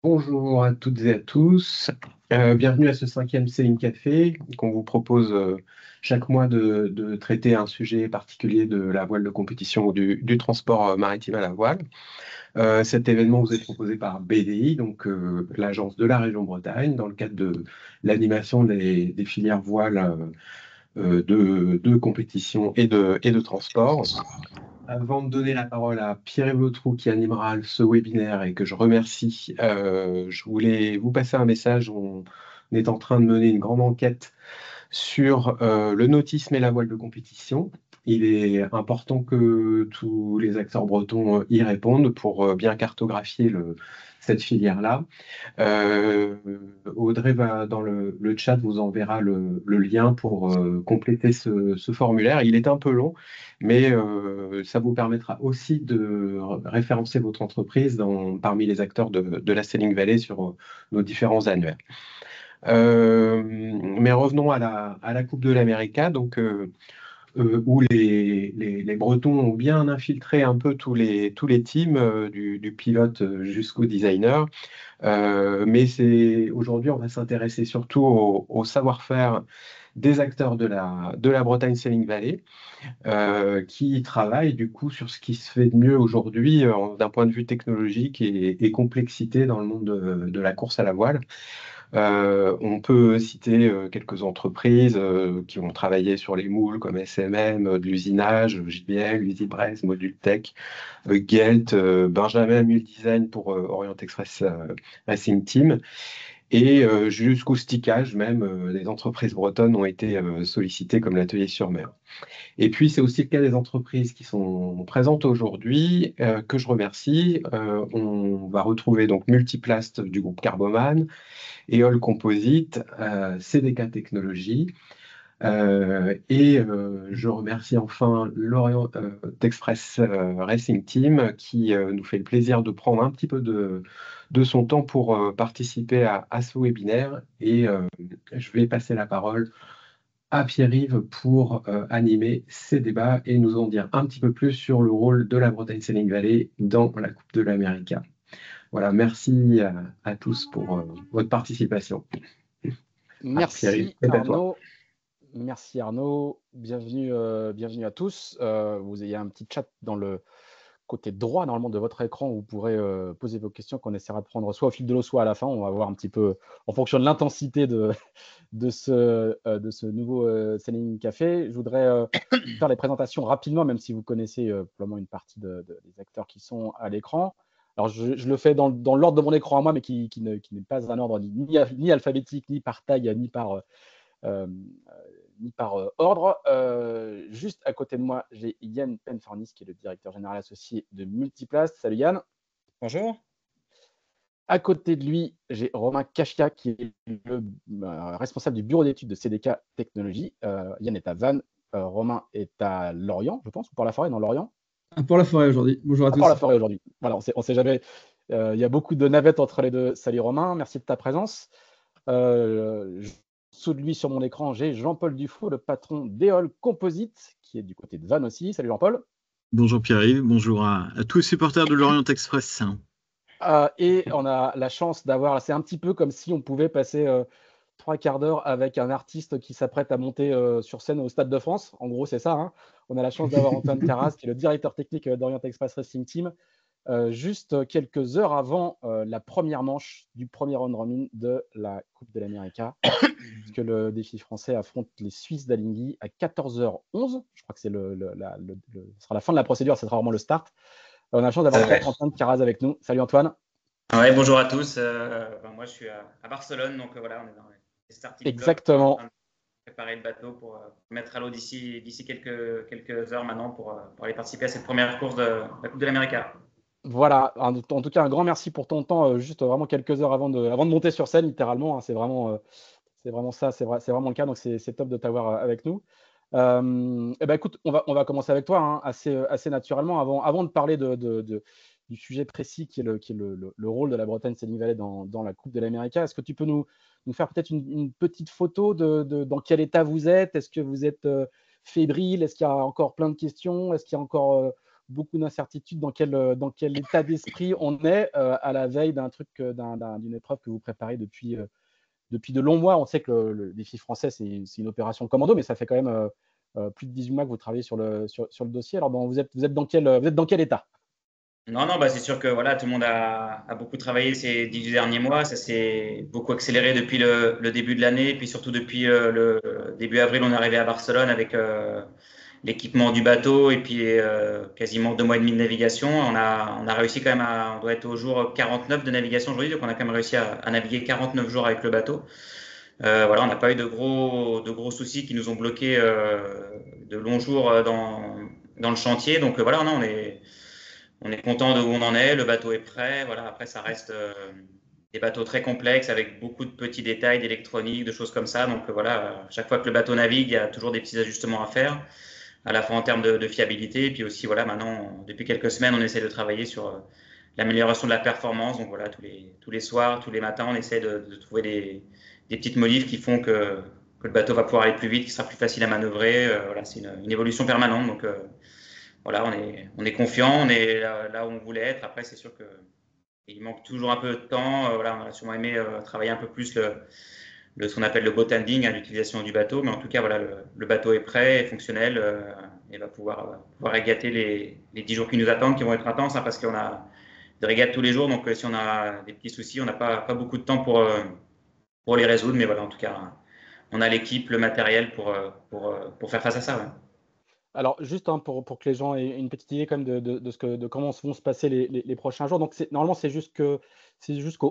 Bonjour à toutes et à tous. Bienvenue à ce cinquième Céline Café qu'on vous propose chaque mois de traiter un sujet particulier de la voile de compétition ou du transport maritime à la voile. Cet événement vous est proposé par BDI, donc l'agence de la région Bretagne, dans le cadre de l'animation des filières voiles de compétition et de transport. Avant de donner la parole à Pierre-Yves Letroux qui animera ce webinaire et que je remercie, je voulais vous passer un message. On est en train de mener une grande enquête sur le nautisme et la voile de compétition. Il est important que tous les acteurs bretons y répondent pour bien cartographier cette filière-là. Euh, Audrey va dans le chat vous enverra le lien pour compléter ce formulaire. Il est un peu long, mais ça vous permettra aussi de référencer votre entreprise parmi les acteurs de la Sailing Valley sur nos différents annuaires. Mais revenons à la Coupe de l'América. Donc, où les Bretons ont bien infiltré un peu tous les teams, du pilote jusqu'au designer. Mais aujourd'hui, on va s'intéresser surtout au savoir-faire des acteurs de la Bretagne Sailing Valley, qui travaillent du coup sur ce qui se fait de mieux aujourd'hui d'un point de vue technologique et complexité dans le monde de la course à la voile. On peut citer quelques entreprises qui ont travaillé sur les moules comme SMM, de l'usinage, JBL, EasyBrace, Module Tech, Gelt, Benjamin Mule Design pour Orient Express Racing Team, et jusqu'au stickage même, les entreprises bretonnes ont été sollicitées comme l'Atelier sur Mer. Et puis c'est aussi le cas des entreprises qui sont présentes aujourd'hui, que je remercie. On va retrouver donc Multiplast du groupe Carboman, Eol Composite, CDK Technologies, et je remercie enfin Lorient Express Racing Team qui nous fait le plaisir de prendre un petit peu de son temps pour participer à ce webinaire. Et je vais passer la parole à Pierre-Yves pour animer ces débats et nous en dire un petit peu plus sur le rôle de la Bretagne Sailing Valley dans la Coupe de l'Amérique. Voilà, merci à tous pour votre participation. Pierre-Yves, Merci c'est à toi. Arnaud. Merci Arnaud. Bienvenue à tous. Vous ayez un petit chat dans le côté droit normalement de votre écran où vous pourrez poser vos questions qu'on essaiera de prendre soit au fil de l'eau, soit à la fin. On va voir un petit peu en fonction de l'intensité de ce nouveau Sailing Café. Je voudrais faire les présentations rapidement, même si vous connaissez probablement une partie des acteurs qui sont à l'écran. Alors, je le fais dans l'ordre de mon écran à moi, mais qui n'est pas un ordre ni alphabétique, ni par taille, euh, ni par ordre. Juste à côté de moi, j'ai Yann Penfornis, qui est le directeur général associé de Multiplast. Salut Yann. Bonjour. À côté de lui, j'ai Romain Kachia, qui est le responsable du bureau d'études de CDK Technologies. Yann est à Vannes, Romain est à Lorient, je pense, ou Port-la-Forêt, non, Lorient. Pour la forêt aujourd'hui. Bonjour à tous. Port-la-Forêt aujourd'hui. Voilà, on sait jamais. Il y a beaucoup de navettes entre les deux. Salut Romain, merci de ta présence. Sous de lui sur mon écran, j'ai Jean-Paul Dufault, le patron d'Eol Composite, qui est du côté de Vannes aussi. Salut Jean-Paul. Bonjour Pierre-Yves, bonjour à tous les supporters de l'Orient Express. Et on a la chance d'avoir, c'est un petit peu comme si on pouvait passer 3 quarts d'heure avec un artiste qui s'apprête à monter sur scène au Stade de France. En gros, c'est ça, hein. On a la chance d'avoir Antoine Carras, qui est le directeur technique d'Orient Express Racing Team, juste quelques heures avant la première manche du premier round robin de la Coupe de l'Amérique, puisque le défi français affronte les Suisses d'Alinghi à 14h11. Je crois que c'est ce sera la fin de la procédure, ce sera vraiment le start. On a la chance d'avoir Antoine Carras avec nous. Salut Antoine. Ouais, bonjour à tous. Moi, je suis à Barcelone, donc voilà, on est dans les starting blocks. Exactement. En train de préparer le bateau pour mettre à l'eau d'ici quelques heures maintenant pour aller participer à cette première course de la Coupe de l'Amérique. Voilà, en tout cas, un grand merci pour ton temps, juste vraiment quelques heures avant de monter sur scène, littéralement, hein. C'est vraiment ça, c'est vraiment le cas, donc c'est top de t'avoir avec nous. Écoute, on va commencer avec toi, hein, assez naturellement, avant de parler du sujet précis qui est le rôle de la Bretagne Sailing Valley dans la Coupe de l'Amérique. Est-ce que tu peux nous faire peut-être une petite photo dans quel état vous êtes? Est-ce que vous êtes fébrile? Est-ce qu'il y a encore plein de questions? Est-ce qu'il y a encore beaucoup d'incertitudes dans quel état d'esprit on est à la veille d'une épreuve que vous préparez depuis de longs mois. On sait que le défi français, c'est une opération commando, mais ça fait quand même plus de 18 mois que vous travaillez sur le dossier. Alors, vous êtes dans quel état? Non, non, c'est sûr que voilà, tout le monde a beaucoup travaillé ces 18 derniers mois. Ça s'est beaucoup accéléré depuis le début de l'année. Et puis surtout depuis le début avril, on est arrivé à Barcelone avec l'équipement du bateau et puis quasiment 2 mois et demi de navigation. On a réussi quand même on doit être au jour 49 de navigation aujourd'hui. Donc on a quand même réussi à naviguer 49 jours avec le bateau. Voilà, on n'a pas eu de gros soucis qui nous ont bloqué de longs jours dans le chantier. Donc voilà, non, on est content de où on en est, le bateau est prêt. Voilà, après, ça reste des bateaux très complexes avec beaucoup de petits détails d'électronique, de choses comme ça. Donc voilà, chaque fois que le bateau navigue, il y a toujours des petits ajustements à faire, à la fois en termes de fiabilité. Et puis aussi, voilà, maintenant, depuis quelques semaines, on essaie de travailler sur l'amélioration de la performance. Donc voilà, tous les soirs, tous les matins, on essaie de trouver des petites modifs qui font que le bateau va pouvoir aller plus vite, qui sera plus facile à manœuvrer. Voilà, c'est une évolution permanente. Donc voilà, on est confiant, on est là où on voulait être. Après, c'est sûr qu'il manque toujours un peu de temps. Voilà, on a sûrement aimé travailler un peu plus ce qu'on appelle le boat handling, l'utilisation du bateau. Mais en tout cas, voilà, le bateau est prêt, est fonctionnel et va pouvoir régater les 10 jours qui nous attendent, qui vont être intenses, parce qu'on a des régates tous les jours. Donc, si on a des petits soucis, on n'a pas beaucoup de temps pour les résoudre. Mais voilà, en tout cas, on a l'équipe, le matériel pour faire face à ça. Ouais. Alors, juste pour que les gens aient une petite idée quand même de comment vont se passer les prochains jours. Donc, normalement, c'est jusqu'au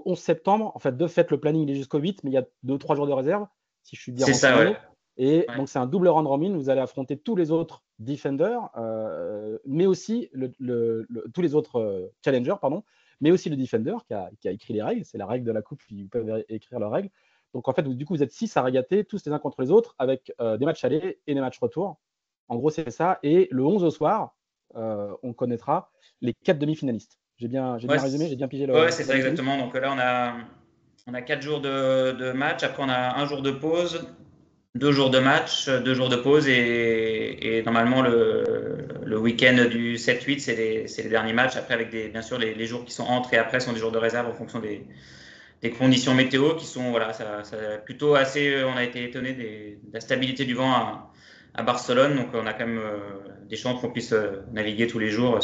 11 septembre. En fait, de fait, le planning il est jusqu'au 8, mais il y a 2-3 jours de réserve, si je suis bien renseigné. C'est ça, ouais. Et donc, c'est un double round robin. Vous allez affronter tous les autres defenders, mais aussi tous les autres challengers, pardon, mais aussi le defender qui a écrit les règles. C'est la règle de la coupe, ils peuvent écrire leurs règles. Donc, en fait, du coup, vous êtes 6 à régater, tous les uns contre les autres, avec des matchs aller et des matchs retour. En gros, c'est ça. Et le 11 au soir, on connaîtra les 4 demi-finalistes. J'ai bien résumé, j'ai bien pigé le. Ouais, c'est ça exactement. Donc là, on a 4 jours de match. Après, on a un jour de pause, 2 jours de match, 2 jours de pause. Et normalement, le week-end du 7-8, c'est les derniers matchs. Après, avec bien sûr, les jours qui sont entre et après sont des jours de réserve en fonction des conditions météo qui sont, voilà, ça plutôt assez. On a été étonné de la stabilité du vent à Barcelone. Donc, on a quand même des chances qu'on puisse naviguer tous les jours,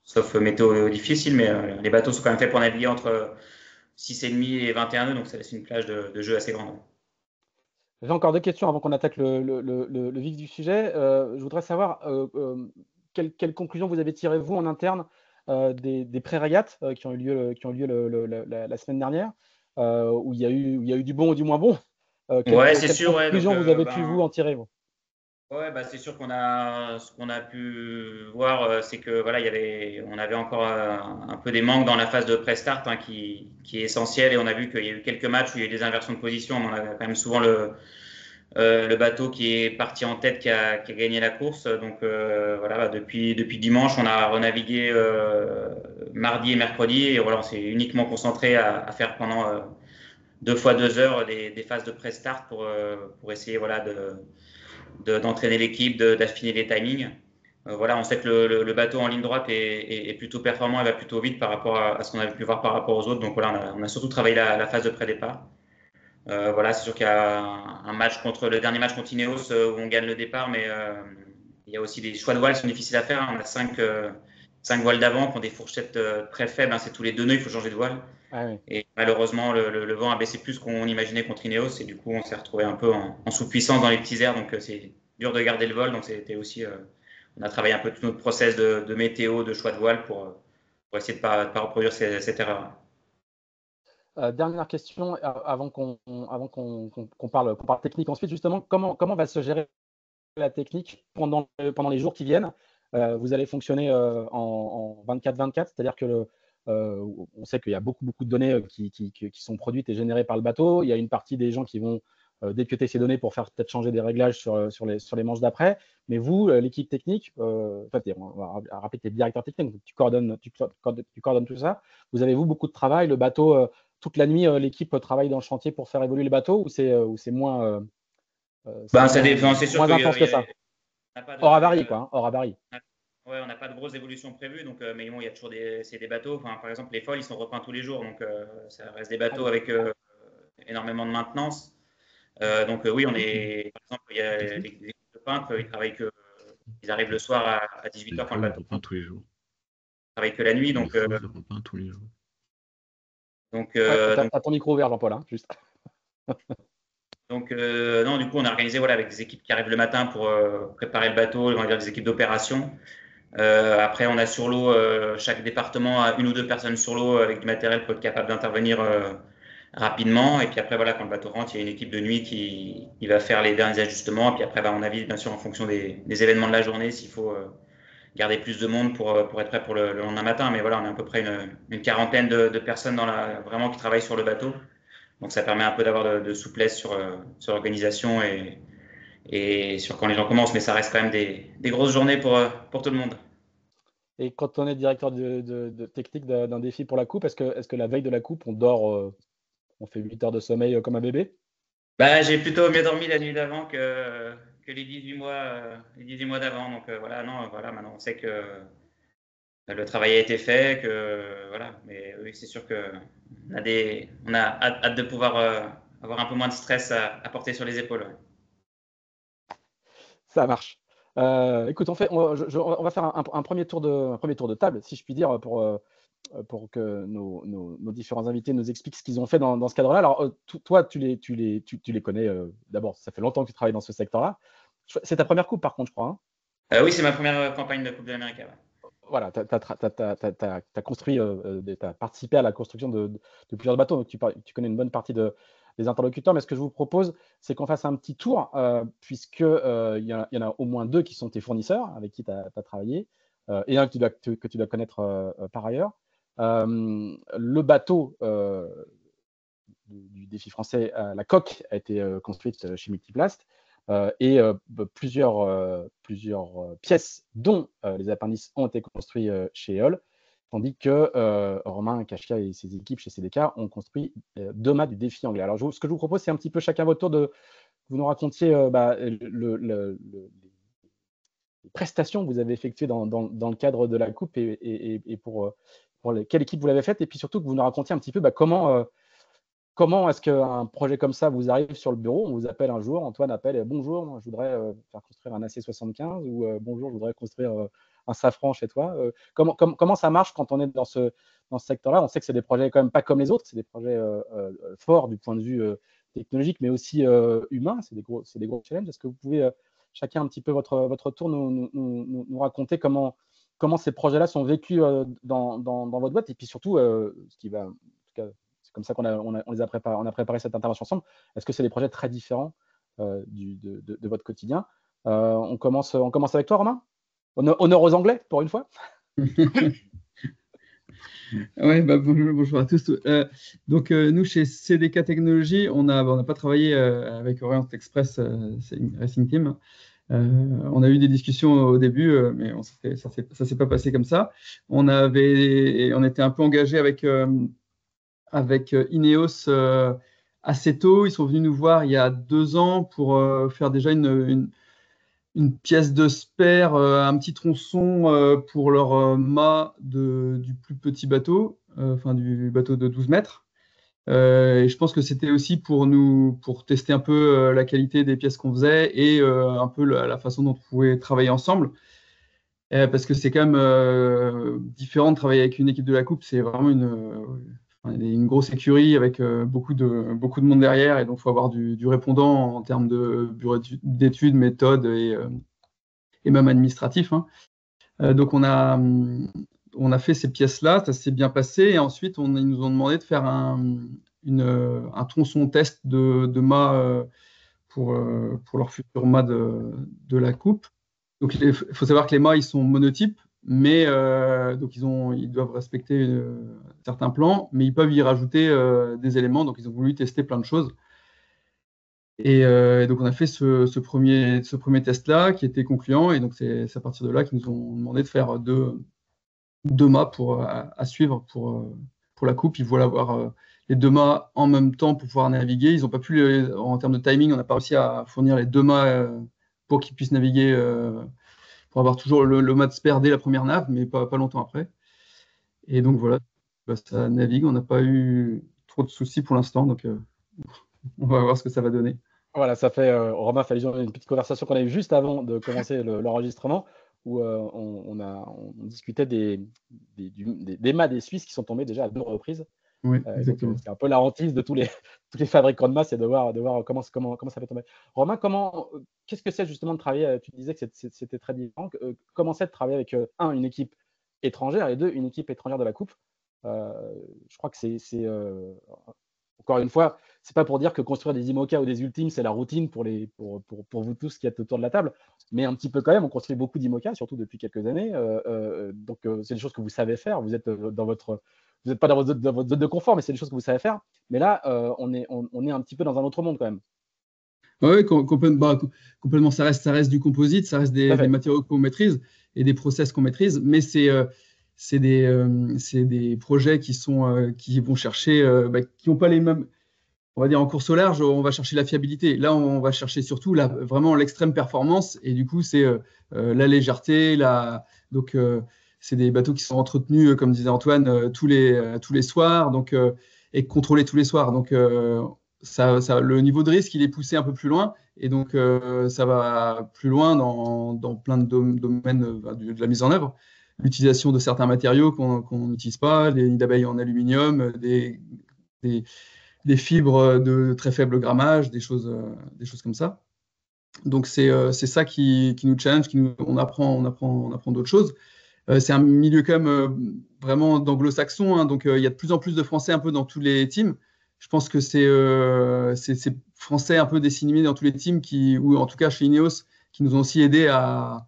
sauf météo difficile. Mais les bateaux sont quand même faits pour naviguer entre 6,5 et 21 nœuds. Donc, ça laisse une plage de jeu assez grande. J'ai encore 2 questions avant qu'on attaque le vif du sujet. Je voudrais savoir quelle conclusion vous avez tiré, vous, en interne, des pré-régates qui ont eu lieu la semaine dernière, où il y a eu du bon ou du moins bon. Ouais, c'est sûr. Quelle conclusion vous avez pu, vous, en tirer, vous? Ouais, c'est sûr ce qu'on a pu voir, c'est que voilà, on avait encore un peu des manques dans la phase de pré-start, qui est essentielle, et on a vu qu'il y a eu quelques matchs où il y a eu des inversions de position. On a quand même souvent le bateau qui est parti en tête qui a gagné la course. Donc voilà, depuis dimanche, on a renavigué mardi et mercredi, et voilà, on s'est uniquement concentré à faire pendant 2 fois 2 heures des phases de pré-start pour essayer, voilà, d'entraîner l'équipe, d'affiner les timings. Voilà, on sait que le bateau en ligne droite est plutôt performant et va plutôt vite par rapport à ce qu'on avait pu voir par rapport aux autres. Donc voilà, on a surtout travaillé la phase de pré-départ. Voilà, c'est sûr qu'il y a un match le dernier match contre Ineos où on gagne le départ, mais il y a aussi des choix de voiles qui sont difficiles à faire. On a 5 voiles d'avant qui ont des fourchettes très faibles. C'est tous les 2 nœuds, il faut changer de voile. Ah oui. Et malheureusement, le vent a baissé plus qu'on imaginait contre Ineos, et du coup, on s'est retrouvé un peu en sous-puissance dans les petits airs. Donc, c'est dur de garder le vol. Donc, c'était aussi, on a travaillé un peu tout notre process de météo, de choix de voile pour essayer de pas reproduire cette erreur. Dernière question avant qu'on parle technique ensuite, justement, comment va se gérer la technique pendant les jours qui viennent? Vous allez fonctionner en 24/24, c'est-à-dire que on sait qu'il y a beaucoup de données qui sont produites et générées par le bateau. Il y a une partie des gens qui vont décuter ces données pour faire peut-être changer des réglages sur les manches d'après. Mais vous, l'équipe technique, on va rappeler que tu es directeur technique, donc tu coordonnes tout ça. Vous avez, vous, beaucoup de travail, le bateau, toute la nuit, l'équipe travaille dans le chantier pour faire évoluer le bateau, ou c'est moins, ça dépend, c'est sûr moins intense que ça? Hors avarie, quoi, hors avarie. Ouais, on n'a pas de grosses évolutions prévues, donc, mais bon, il y a toujours c'est des bateaux. Enfin, par exemple, les foils, ils sont repeints tous les jours, donc ça reste des bateaux avec énormément de maintenance. Donc oui, par exemple, il y a les équipes de peintres, ils arrivent le soir à 18h quand le bateau repeint tous les jours. ils travaillent que la nuit, donc repeint tous les jours. T'as ton micro ouvert, Jean-Paul, hein, juste. Donc, non, du coup, on a organisé avec des équipes qui arrivent le matin pour préparer le bateau, on va dire des équipes d'opération. Après, on a sur l'eau, chaque département a une ou deux personnes sur l'eau avec du matériel pour être capable d'intervenir rapidement. Et puis après, voilà, quand le bateau rentre, il y a une équipe de nuit qui va faire les derniers ajustements. Et puis après, on avise bien sûr en fonction des événements de la journée s'il faut garder plus de monde pour être prêt pour le lendemain matin. Mais voilà, on est à peu près une quarantaine de personnes vraiment qui travaillent sur le bateau. Donc ça permet un peu d'avoir de souplesse sur l'organisation et sur quand les gens commencent, mais ça reste quand même des grosses journées pour tout le monde. Et quand on est directeur de technique d'un défi pour la coupe, est-ce que la veille de la coupe, on dort, on fait 8 heures de sommeil comme un bébé? J'ai plutôt mieux dormi la nuit d'avant que les 18 mois d'avant. Donc voilà, maintenant on sait que le travail a été fait, voilà. Mais oui, c'est sûr que on a hâte de pouvoir avoir un peu moins de stress à porter sur les épaules. Ouais. Ça marche. Écoute, on va faire un premier tour de table, si je puis dire, pour que nos différents invités nous expliquent ce qu'ils ont fait dans ce cadre-là. Alors, toi, tu les connais. D'abord, ça fait longtemps que tu travailles dans ce secteur-là. C'est ta première coupe, par contre, je crois. Hein. Oui, c'est ma première campagne de Coupe de l'Amérique. Ouais. Voilà, tu as construit, t'as participé à la construction de plusieurs bateaux, donc tu connais une bonne partie des interlocuteurs. Mais ce que je vous propose, c'est qu'on fasse un petit tour, puisque il y en a au moins 2 qui sont tes fournisseurs, avec qui tu as travaillé, et un que tu dois connaître par ailleurs. Le bateau du défi français, la coque a été construite chez Multiplast. Et plusieurs pièces, dont les appendices, ont été construits chez EOL, tandis que Romain Cachia et ses équipes chez CDK ont construit 2 mâts du défi anglais. Alors, ce que je vous propose, c'est un petit peu chacun votre tour que vous nous racontiez les prestations que vous avez effectuées dans le cadre de la coupe et pour quelle équipe vous l'avez faite, et puis surtout que vous nous racontiez un petit peu comment est-ce qu'un projet comme ça vous arrive sur le bureau? On vous appelle un jour, Antoine appelle, bonjour, moi, je voudrais faire construire un AC75, ou bonjour, je voudrais construire un Safran chez toi. Comment ça marche quand on est dans ce secteur-là? On sait que c'est des projets quand même pas comme les autres, c'est des projets forts du point de vue technologique, mais aussi humain, c'est des gros challenges. Est-ce que vous pouvez chacun un petit peu votre tour nous raconter comment ces projets-là sont vécus dans votre boîte, et puis surtout, ce qui va, en tout cas, c'est comme ça qu'on a préparé cette intervention ensemble. Est-ce que c'est des projets très différents de votre quotidien? On commence avec toi, Romain. Honneur aux Anglais, pour une fois. Ouais, bonjour à tous. Donc, nous, chez CDK Technologies, on n'a pas travaillé avec Orient Express Racing Team. On a eu des discussions au début, mais ça s'est pas passé comme ça. On était un peu engagé avec Ineos assez tôt. Ils sont venus nous voir il y a 2 ans pour faire déjà une pièce de spare, un petit tronçon pour leur mât du plus petit bateau, enfin du bateau de 12 mètres. Et je pense que c'était aussi pour tester un peu la qualité des pièces qu'on faisait et un peu la façon dont on pouvait travailler ensemble. Parce que c'est quand même différent de travailler avec une équipe de la coupe. C'est vraiment une grosse écurie avec beaucoup de monde derrière, et donc il faut avoir du répondant en termes de bureau d'études, méthodes et même administratif. Hein. Donc on a fait ces pièces-là, ça s'est bien passé, et ensuite ils nous ont demandé de faire un tronçon test de mât pour leur futur mât de la coupe. Donc il faut savoir que les mâts, ils sont monotypes, mais donc ils doivent respecter certains plans, mais ils peuvent y rajouter des éléments. Donc ils ont voulu tester plein de choses. Et donc on a fait ce premier test-là qui était concluant, et donc c'est à partir de là qu'ils nous ont demandé de faire deux mâts à suivre pour la coupe. Ils voulaient avoir les 2 mâts en même temps pour pouvoir naviguer. Ils n'ont pas en termes de timing, on n'a pas réussi à fournir les 2 mâts pour qu'ils puissent naviguer pour avoir toujours le mât de spare dès la première nave, mais pas longtemps après. Et donc voilà, ça navigue. On n'a pas eu trop de soucis pour l'instant, donc on va voir ce que ça va donner. Voilà, ça fait, Romain fait allusion à une petite conversation qu'on a eue juste avant de commencer l'enregistrement, où on discutait des mâts des Suisses qui sont tombés déjà à 2 reprises. Oui, Donc, exactement. c'est un peu la hantise de tous les fabricants de mâts, c'est de voir comment ça fait tomber. Romain, qu'est-ce que c'est justement de travailler, tu disais que c'était très différent, comment c'est de travailler avec, une équipe étrangère et 2, une équipe étrangère de la Coupe? Je crois que encore une fois, c'est pas pour dire que construire des IMOCA ou des Ultimes, c'est la routine pour vous tous qui êtes autour de la table, mais un petit peu quand même, on construit beaucoup d'IMOCA, surtout depuis quelques années. Donc, c'est des choses que vous savez faire. Vous êtes vous n'êtes pas dans votre zone de confort, mais c'est des choses que vous savez faire. Mais là, on est un petit peu dans un autre monde quand même. Oui, complètement. Ça reste du composite, ça reste des matériaux qu'on maîtrise et des process qu'on maîtrise, mais c'est des projets qui vont chercher, qui n'ont pas les mêmes. On va dire en course au large, on va chercher la fiabilité. Là, on va chercher surtout vraiment l'extrême performance. Et du coup, c'est la légèreté. Donc, c'est des bateaux qui sont entretenus, comme disait Antoine, tous les soirs, donc, et contrôlés tous les soirs. Donc, le niveau de risque, il est poussé un peu plus loin. Et donc, ça va plus loin dans plein de domaines de la mise en œuvre. L'utilisation de certains matériaux qu'on n'utilise pas, des nids d'abeilles en aluminium, des fibres de très faible grammage, des choses comme ça. Donc, c'est ça qui nous challenge, on apprend d'autres choses. C'est un milieu quand même vraiment d'anglo-saxons, hein, donc il y a de plus en plus de Français un peu dans tous les teams. Je pense que c'est Français un peu disséminés dans tous les teams, ou en tout cas chez Ineos, qui nous ont aussi aidés à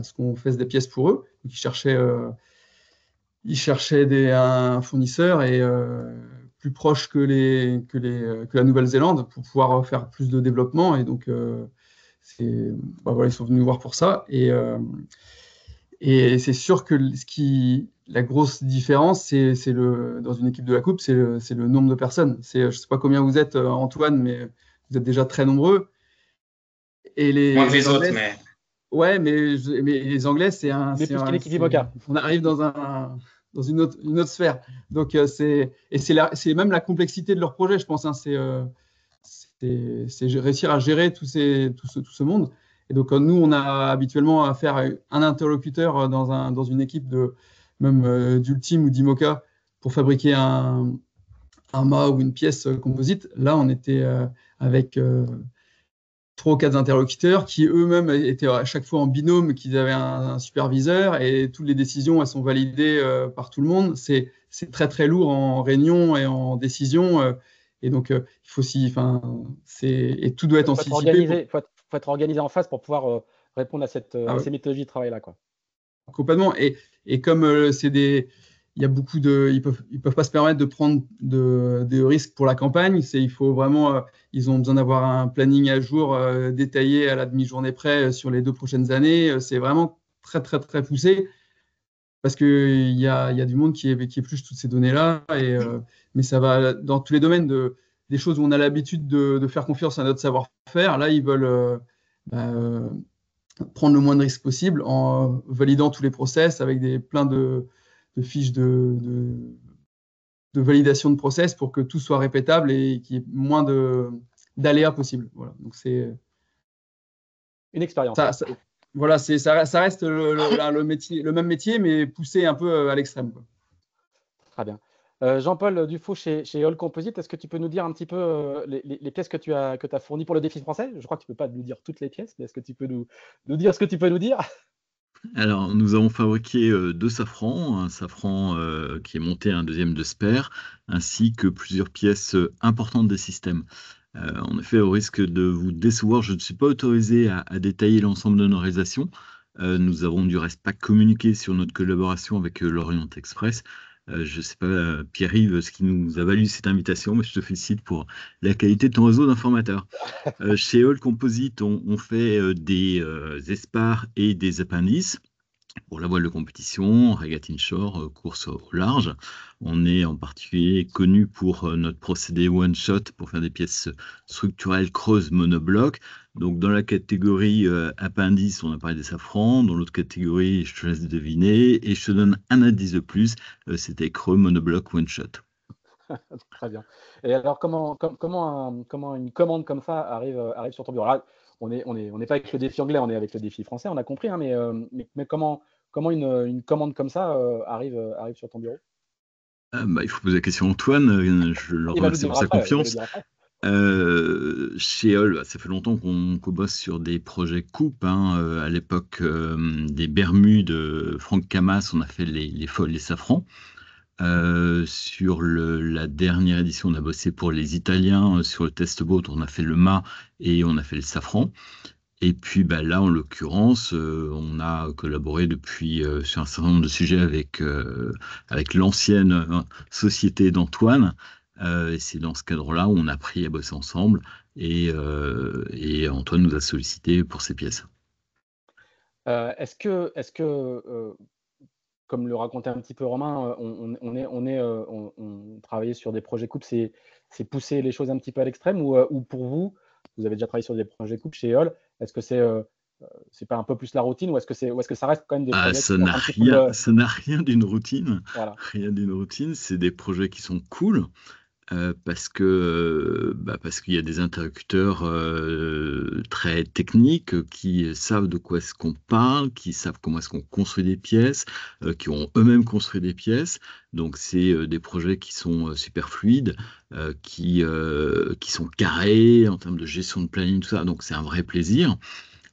ce qu'on fasse des pièces pour eux. Donc, ils cherchaient un fournisseur et plus proche que la Nouvelle-Zélande pour pouvoir faire plus de développement. Et donc, ils sont venus nous voir pour ça. Et c'est sûr que la grosse différence, c'est dans une équipe de la Coupe, c'est le nombre de personnes. Je ne sais pas combien vous êtes, Antoine, mais vous êtes déjà très nombreux. Et Moins que les autres, mais... Ouais, mais les Anglais, c'est on arrive dans une autre sphère. Donc, c'est même la complexité de leur projet, je pense. Hein, c'est réussir à gérer tout ce monde. Et donc, nous, on a habituellement affaire à un interlocuteur dans une équipe d'Ultime ou d'IMOCA pour fabriquer un mât ou une pièce composite. Là, on était avec 3 ou 4 interlocuteurs qui eux-mêmes étaient à chaque fois en binôme, qu'ils avaient un superviseur et toutes les décisions, elles sont validées par tout le monde. C'est très, très lourd en réunion et en décision. Et donc, il faut aussi, et tout doit être anticipé. Il faut être organisé en face pour pouvoir répondre à ces méthodologies de travail-là, quoi. Complètement. Et comme il y a beaucoup ils peuvent pas se permettre de prendre des risques pour la campagne. Il faut vraiment, ils ont besoin d'avoir un planning à jour détaillé à la demi-journée près sur les 2 prochaines années. C'est vraiment très, très, très poussé parce qu'il y a du monde qui épluche toutes ces données-là. Mais ça va dans tous les domaines des choses où on a l'habitude de faire confiance à notre savoir-faire. Là, ils veulent prendre le moins de risques possible en validant tous les process avec plein de fiches de validation de process pour que tout soit répétable et qu'il y ait moins d'aléas possible. Voilà. Donc, c'est une expérience. Ça reste le même métier, mais poussé un peu à l'extrême. Très bien. Jean-Paul Dufault chez All Composite, est-ce que tu peux nous dire un petit peu les pièces que tu as fournies pour le défi français? Je crois que tu ne peux pas nous dire toutes les pièces, mais est-ce que tu peux nous dire ce que tu peux nous dire? Alors, nous avons fabriqué 2 safrans, un safran qui est monté, un deuxième de spare, ainsi que plusieurs pièces importantes des systèmes. En effet, au risque de vous décevoir, je ne suis pas autorisé à détailler l'ensemble de nos réalisations. Nous avons du reste pas communiqué sur notre collaboration avec l'Orient Express. Je ne sais pas, Pierre-Yves, ce qui nous a valu cette invitation, mais je te félicite pour la qualité de ton réseau d'informateurs. Chez All Composite, on fait des espars et des appendices. Pour la voile de compétition, Regatta Inshore, course au large, on est en particulier connu pour notre procédé one shot pour faire des pièces structurelles creuses monobloc. Donc dans la catégorie appendice, on a parlé des safrans. Dans l'autre catégorie, je te laisse deviner et je te donne un indice de plus. C'était creux monobloc one shot. Très bien. Et alors, comment une commande comme ça arrive sur ton bureau? Là, on n'est pas avec le défi anglais, on est avec le défi français, on a compris, hein, mais comment une commande comme ça arrive sur ton bureau? Il faut poser la question à Antoine. Je le Il va nous remercie dire pour sa après. Il va nous confiance. dire après. Chez Hall, ça fait longtemps qu'on bosse sur des projets coupes. À l'époque des Bermudes, Franck Camas, on a fait les folles, les safrans. Sur la dernière édition, on a bossé pour les Italiens. Sur le test boat, on a fait le mât et on a fait le safran. Et puis là, en l'occurrence, on a collaboré depuis sur un certain nombre de sujets avec l'ancienne société d'Antoine. Et c'est dans ce cadre-là où on a appris à bosser ensemble. Et Antoine nous a sollicité pour ces pièces. Est-ce que comme le racontait un petit peu Romain, on travaillait sur des projets coupes, c'est pousser les choses un petit peu à l'extrême, ou pour vous, vous avez déjà travaillé sur des projets coupes chez Eole, est-ce que c'est pas un peu plus la routine, ou est-ce que ça reste quand même des projets qui Ça sortent n'a un petit peu rien, ça n'a rien d'une routine. voilà. Rien d'une routine. C'est des projets qui sont cool. Parce qu'il y a des interlocuteurs très techniques qui savent de quoi est-ce qu'on parle, qui savent comment est-ce qu'on construit des pièces, qui ont eux-mêmes construit des pièces. Donc c'est des projets qui sont super fluides, qui sont carrés en termes de gestion de planning, tout ça. Donc c'est un vrai plaisir.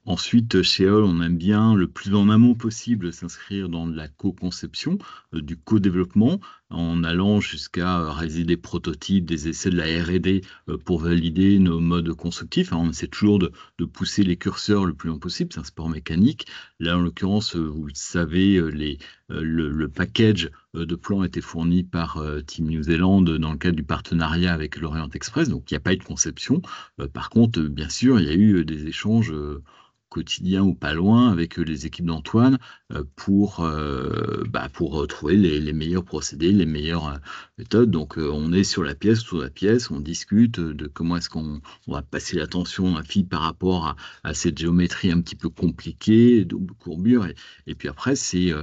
Ensuite, chez Hall, on aime bien le plus en amont possible s'inscrire dans de la co-conception, du co-développement, en allant jusqu'à réaliser des prototypes, des essais de la R&D pour valider nos modes constructifs. On essaie toujours de pousser les curseurs le plus loin possible, c'est un sport mécanique. Là, en l'occurrence, vous le savez, le package de plans a été fourni par Team New Zealand dans le cadre du partenariat avec l'Orient Express, donc il n'y a pas eu de conception. Par contre, bien sûr, il y a eu des échanges quotidien ou pas loin avec les équipes d'Antoine pour trouver les meilleurs procédés, les meilleures méthodes. Donc on est sur la pièce, autour de la pièce, on discute de comment est-ce qu'on va passer l'attention à fille par rapport à cette géométrie un petit peu compliquée, double courbure. Et puis après, c'est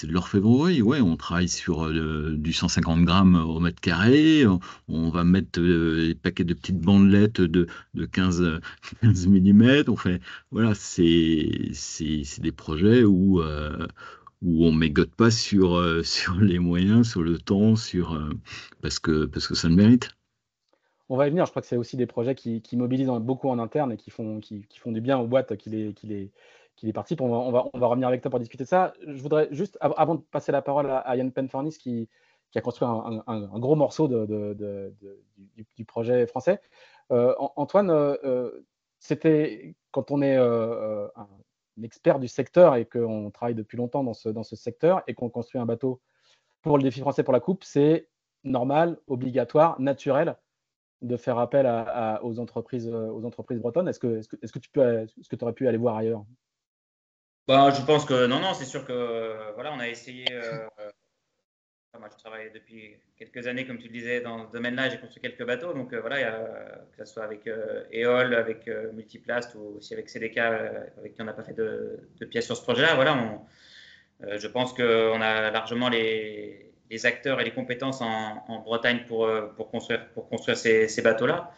de l'orfèvrerie. Ouais, on travaille sur du 150 grammes au mètre carré. On va mettre des paquets de petites bandelettes de 15 mm. On fait, voilà, c'est des projets où on ne mégote pas sur les moyens, sur le temps, parce que ça le mérite. On va y venir. Je crois que c'est aussi des projets qui mobilisent beaucoup en interne et qui font du bien aux boîtes qui les participent. On va revenir avec toi pour discuter de ça. Je voudrais juste, avant de passer la parole à Yann Penfornis, qui a construit un gros morceau du projet français. Antoine, c'était quand on est un expert du secteur et qu'on travaille depuis longtemps dans ce secteur et qu'on construit un bateau pour le défi français pour la coupe, c'est normal, obligatoire, naturel de faire appel aux entreprises bretonnes. Est-ce que tu aurais pu aller voir ailleurs? Je pense que non, c'est sûr que voilà, on a essayé. Moi, je travaille depuis quelques années, comme tu le disais, dans ce domaine-là. J'ai construit quelques bateaux. Donc voilà, que ce soit avec Eole, avec Multiplast ou aussi avec CDK, avec qui on n'a pas fait de pièces sur ce projet-là. Voilà, je pense qu'on a largement les acteurs et les compétences en Bretagne pour construire ces bateaux-là.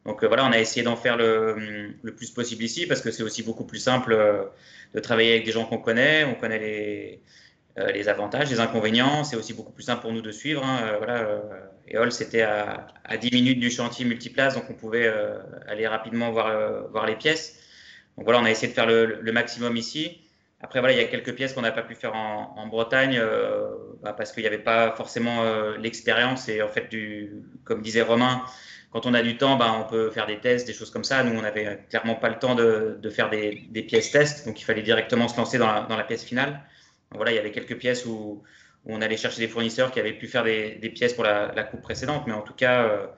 Donc voilà, on a essayé d'en faire le plus possible ici parce que c'est aussi beaucoup plus simple de travailler avec des gens qu'on connaît. On connaît les avantages, les inconvénients. C'est aussi beaucoup plus simple pour nous de suivre. Eole, c'était à 10 minutes du chantier Multiplace, donc on pouvait aller rapidement voir les pièces. Donc voilà, on a essayé de faire le maximum ici. Après, voilà, il y a quelques pièces qu'on n'a pas pu faire en Bretagne parce qu'il n'y avait pas forcément l'expérience. Et en fait, comme disait Romain, quand on a du temps, on peut faire des tests, des choses comme ça. Nous, on n'avait clairement pas le temps de faire des pièces tests, donc il fallait directement se lancer dans la pièce finale. Donc voilà, il y avait quelques pièces où on allait chercher des fournisseurs qui avaient pu faire des pièces pour la coupe précédente, mais en tout cas,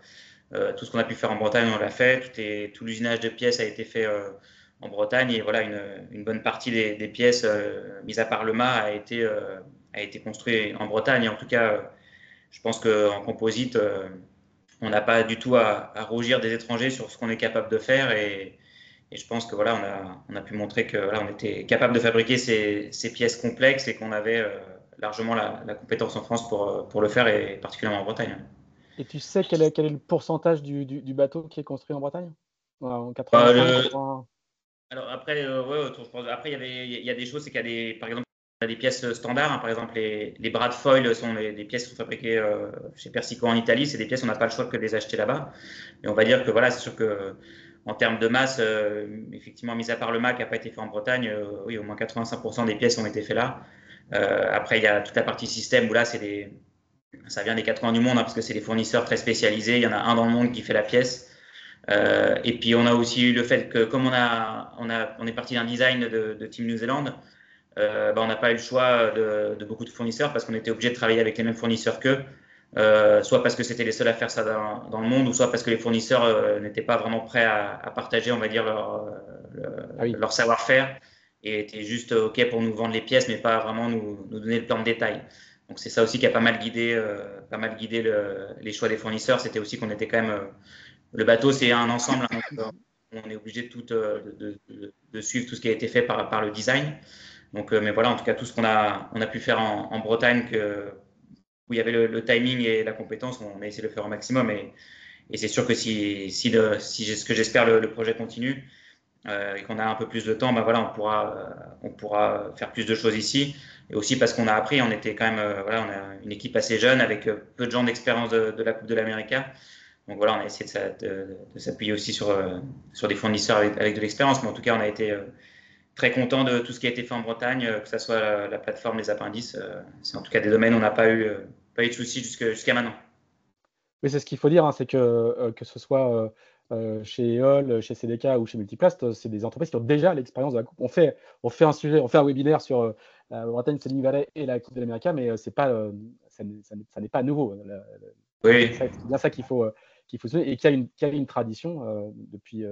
tout ce qu'on a pu faire en Bretagne, on l'a fait. Tout l'usinage de pièces a été fait en Bretagne. Et voilà, une bonne partie des pièces, mis à part le mât, a été construit en Bretagne. Et en tout cas, je pense qu'en composite, on n'a pas du tout à rougir des étrangers sur ce qu'on est capable de faire. Et je pense que voilà, on a pu montrer que voilà, on était capable de fabriquer ces pièces complexes et qu'on avait largement la compétence en France pour le faire, et particulièrement en Bretagne. Et tu sais quel est le pourcentage du bateau qui est construit en Bretagne? En Bah, 85, 80? Alors après, ouais, après il y a des choses, c'est qu'il y a par exemple, il y a des pièces standards, hein. Par exemple, les bras de foil sont des pièces qui sont fabriquées chez Persico en Italie. C'est des pièces, on n'a pas le choix que de les acheter là-bas. Mais on va dire que voilà, c'est sûr que en termes de masse, effectivement, mis à part le mât qui n'a pas été fait en Bretagne, oui, au moins 85% des pièces ont été faites là. Après, il y a toute la partie système où là, ça vient des quatre coins du monde, hein, parce que c'est des fournisseurs très spécialisés. Il y en a un dans le monde qui fait la pièce. Et puis on a aussi eu le fait que comme on est parti d'un design de Team New Zealand, on n'a pas eu le choix de beaucoup de fournisseurs parce qu'on était obligé de travailler avec les mêmes fournisseurs qu'eux, soit parce que c'était les seuls à faire ça dans le monde, ou soit parce que les fournisseurs n'étaient pas vraiment prêts à partager, on va dire, Ah oui. leur savoir-faire, et étaient juste OK pour nous vendre les pièces, mais pas vraiment nous donner le plan de détail. Donc c'est ça aussi qui a pas mal guidé les choix des fournisseurs. C'était aussi qu'on était quand même le bateau, c'est un ensemble, hein, donc on est obligé de suivre tout ce qui a été fait par le design. Donc, mais voilà, en tout cas, tout ce qu'on a pu faire en Bretagne, où il y avait le timing et la compétence, on a essayé de le faire au maximum. Et c'est sûr que si ce que j'espère, le projet continue, et qu'on a un peu plus de temps, voilà, on pourra faire plus de choses ici. Et aussi parce qu'on a appris, on était quand même, voilà, on a une équipe assez jeune avec peu de gens d'expérience de la Coupe de l'Amérique. Donc voilà, on a essayé de s'appuyer aussi sur des fournisseurs avec de l'expérience. Mais en tout cas, on a été très content de tout ce qui a été fait en Bretagne, que ce soit la plateforme, les appendices. C'est en tout cas des domaines où on n'a pas eu de soucis jusqu'à maintenant. Oui, c'est ce qu'il faut dire, hein, c'est que ce soit chez EOL, chez CDK ou chez Multiplast, c'est des entreprises qui ont déjà l'expérience de la coupe. On fait un webinaire sur la Bretagne, Sailing Valley et la Coupe de l'Amérique, mais c'est pas, ça n'est pas nouveau. Oui. C'est bien ça qu'il faut souligner, et qui a une tradition depuis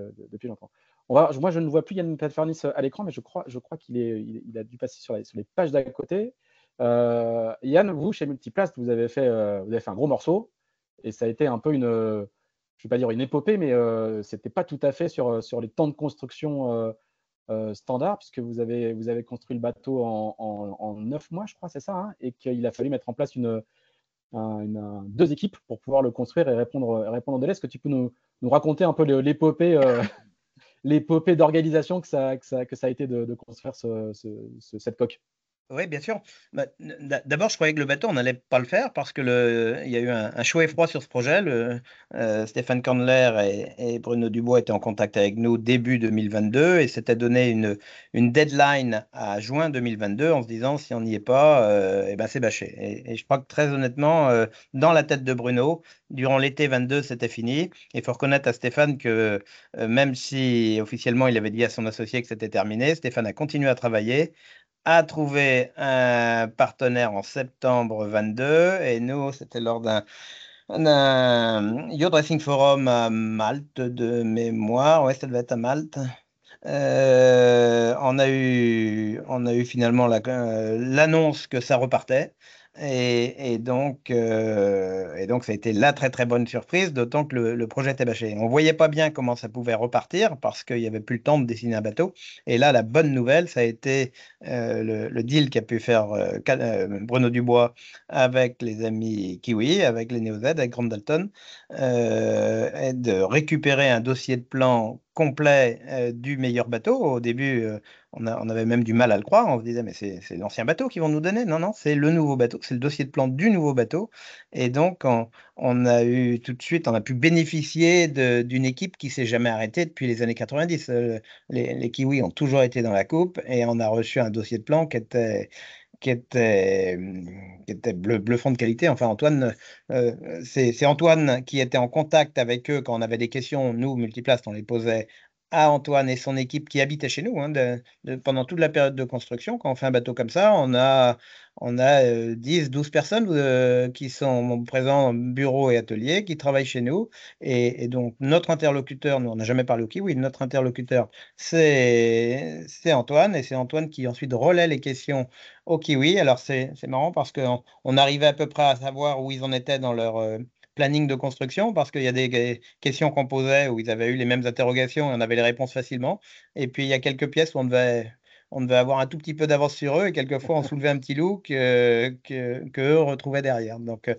longtemps. Moi, je ne vois plus Yann Platfernis à l'écran, mais je crois qu'il a dû passer sur les pages d'à côté. Yann, vous, chez Multiplast, vous avez fait un gros morceau. Et ça a été un peu je ne vais pas dire une épopée, mais c'était pas tout à fait sur les temps de construction standard, puisque vous avez construit le bateau en 9 mois, je crois, c'est ça, hein, et qu'il a fallu mettre en place deux équipes pour pouvoir le construire et répondre au délai. Est-ce que tu peux nous raconter un peu l'épopée d'organisation que ça a été de construire cette coque? Oui, bien sûr. Bah, d'abord, je croyais que le bateau, on n'allait pas le faire parce que il y a eu un chaud et froid sur ce projet. Stéphane Kornler et Bruno Dubois étaient en contact avec nous début 2022 et s'étaient donné une deadline à juin 2022 en se disant si on n'y est pas, eh ben c'est bâché. Et je crois que très honnêtement, dans la tête de Bruno, durant l'été 22, c'était fini. Il faut reconnaître à Stéphane que même si officiellement il avait dit à son associé que c'était terminé, Stéphane a continué à travailler, a trouvé un partenaire en septembre 22 et nous, c'était lors d'un Yacht Racing Forum à Malte de mémoire. Ouais, ça devait être à Malte. On a eu finalement l'annonce que ça repartait. Et donc, ça a été la très très bonne surprise, d'autant que le projet était bâché. On ne voyait pas bien comment ça pouvait repartir parce qu'il n'y avait plus le temps de dessiner un bateau. Et là, la bonne nouvelle, ça a été le deal qu'a pu faire Bruno Dubois avec les amis Kiwi, avec les NeoZ, avec Grant Dalton, et de récupérer un dossier de plan complet du meilleur bateau. Au début, on avait même du mal à le croire. On se disait, mais c'est l'ancien bateau qu'ils vont nous donner. Non, non, c'est le nouveau bateau, c'est le dossier de plan du nouveau bateau. Et donc, on a eu tout de suite, on a pu bénéficier d'une équipe qui s'est jamais arrêtée depuis les années 90. Les Kiwis ont toujours été dans la coupe et on a reçu un dossier de plan qui était bluffant de qualité. Enfin, Antoine, c'est Antoine qui était en contact avec eux quand on avait des questions. Nous, Multiplast, on les posait à Antoine et son équipe qui habitaient chez nous pendant toute la période de construction. Quand on fait un bateau comme ça, on a 10, 12 personnes qui sont présents en bureau et atelier, qui travaillent chez nous. Et donc, notre interlocuteur, nous, on n'a jamais parlé au kiwi, notre interlocuteur, c'est Antoine. Et c'est Antoine qui ensuite relaie les questions au kiwi. Alors, c'est marrant parce qu'on arrivait à peu près à savoir où ils en étaient dans leur planning de construction, parce qu'il y a des questions qu'on posait où ils avaient eu les mêmes interrogations et on avait les réponses facilement. Et puis, il y a quelques pièces où on devait avoir un tout petit peu d'avance sur eux et quelquefois on soulevait un petit loup que eux retrouvaient derrière. Donc,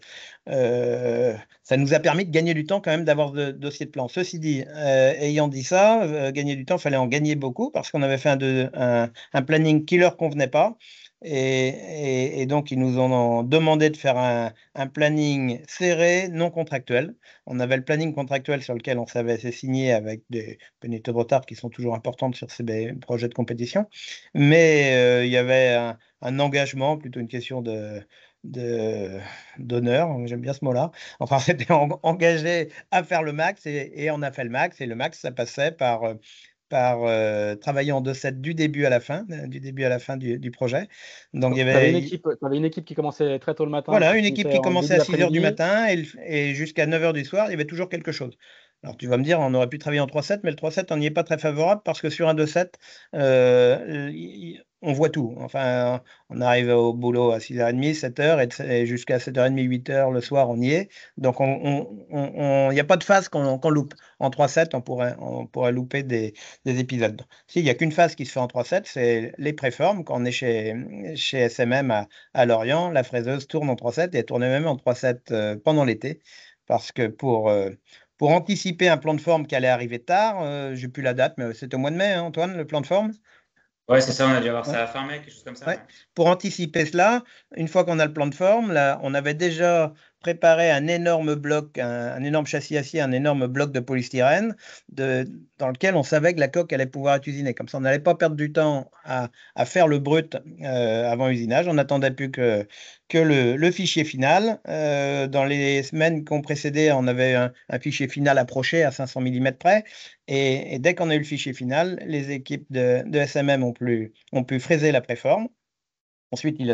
ça nous a permis de gagner du temps quand même d'avoir ce dossier de plan. Ceci dit, ayant dit ça, gagner du temps, il fallait en gagner beaucoup parce qu'on avait fait un planning qui leur convenait pas. Et donc, ils nous ont demandé de faire un planning serré, non contractuel. On avait le planning contractuel sur lequel on savait c'est signé avec des pénalités de retard qui sont toujours importantes sur ces projets de compétition. Mais il y avait un engagement, plutôt une question d'honneur, j'aime bien ce mot-là. Enfin, c'était engagé à faire le max et on a fait le max. Et le max, ça passait par travailler en 2/7 du début à la fin, du projet. Donc, il y Tu avais avait une équipe qui commençait très tôt le matin, voilà, qui une équipe finissait qui en commençait début à 6 heures du d'après-midi. matin et jusqu'à 9 heures du soir, il y avait toujours quelque chose. Alors, tu vas me dire, on aurait pu travailler en 3/7, mais le 3/7, on n'y est pas très favorable parce que sur un 2/7, on voit tout. Enfin, on arrive au boulot à 6h30, 7h et jusqu'à 7h30, 8h le soir, on y est. Donc, il n'y a pas de phase qu'on loupe. En 3/7, on pourrait louper des épisodes. Il n'y a qu'une phase qui se fait en 3/7, c'est les préformes. Quand on est chez SMM à Lorient, la fraiseuse tourne en 3/7 et elle tournait même en 3/7 pendant l'été. Parce que pour anticiper un plan de forme qui allait arriver tard, j'ai plus la date, mais c'était au mois de mai, hein, Antoine, le plan de forme. Ouais, c'est ça, on a dû avoir Ouais. ça à fin mai, quelque chose comme ça. Ouais. Ouais. Pour anticiper cela, une fois qu'on a le plan de forme, là, on avait déjà préparé un énorme bloc, un énorme châssis acier, un énorme bloc de polystyrène dans lequel on savait que la coque allait pouvoir être usinée. Comme ça, on n'allait pas perdre du temps à faire le brut avant usinage. On n'attendait plus que le fichier final. Dans les semaines qui ont précédé, on avait un fichier final approché à 500 mm près. Et dès qu'on a eu le fichier final, les équipes de SMM ont pu fraiser la préforme. Ensuite, il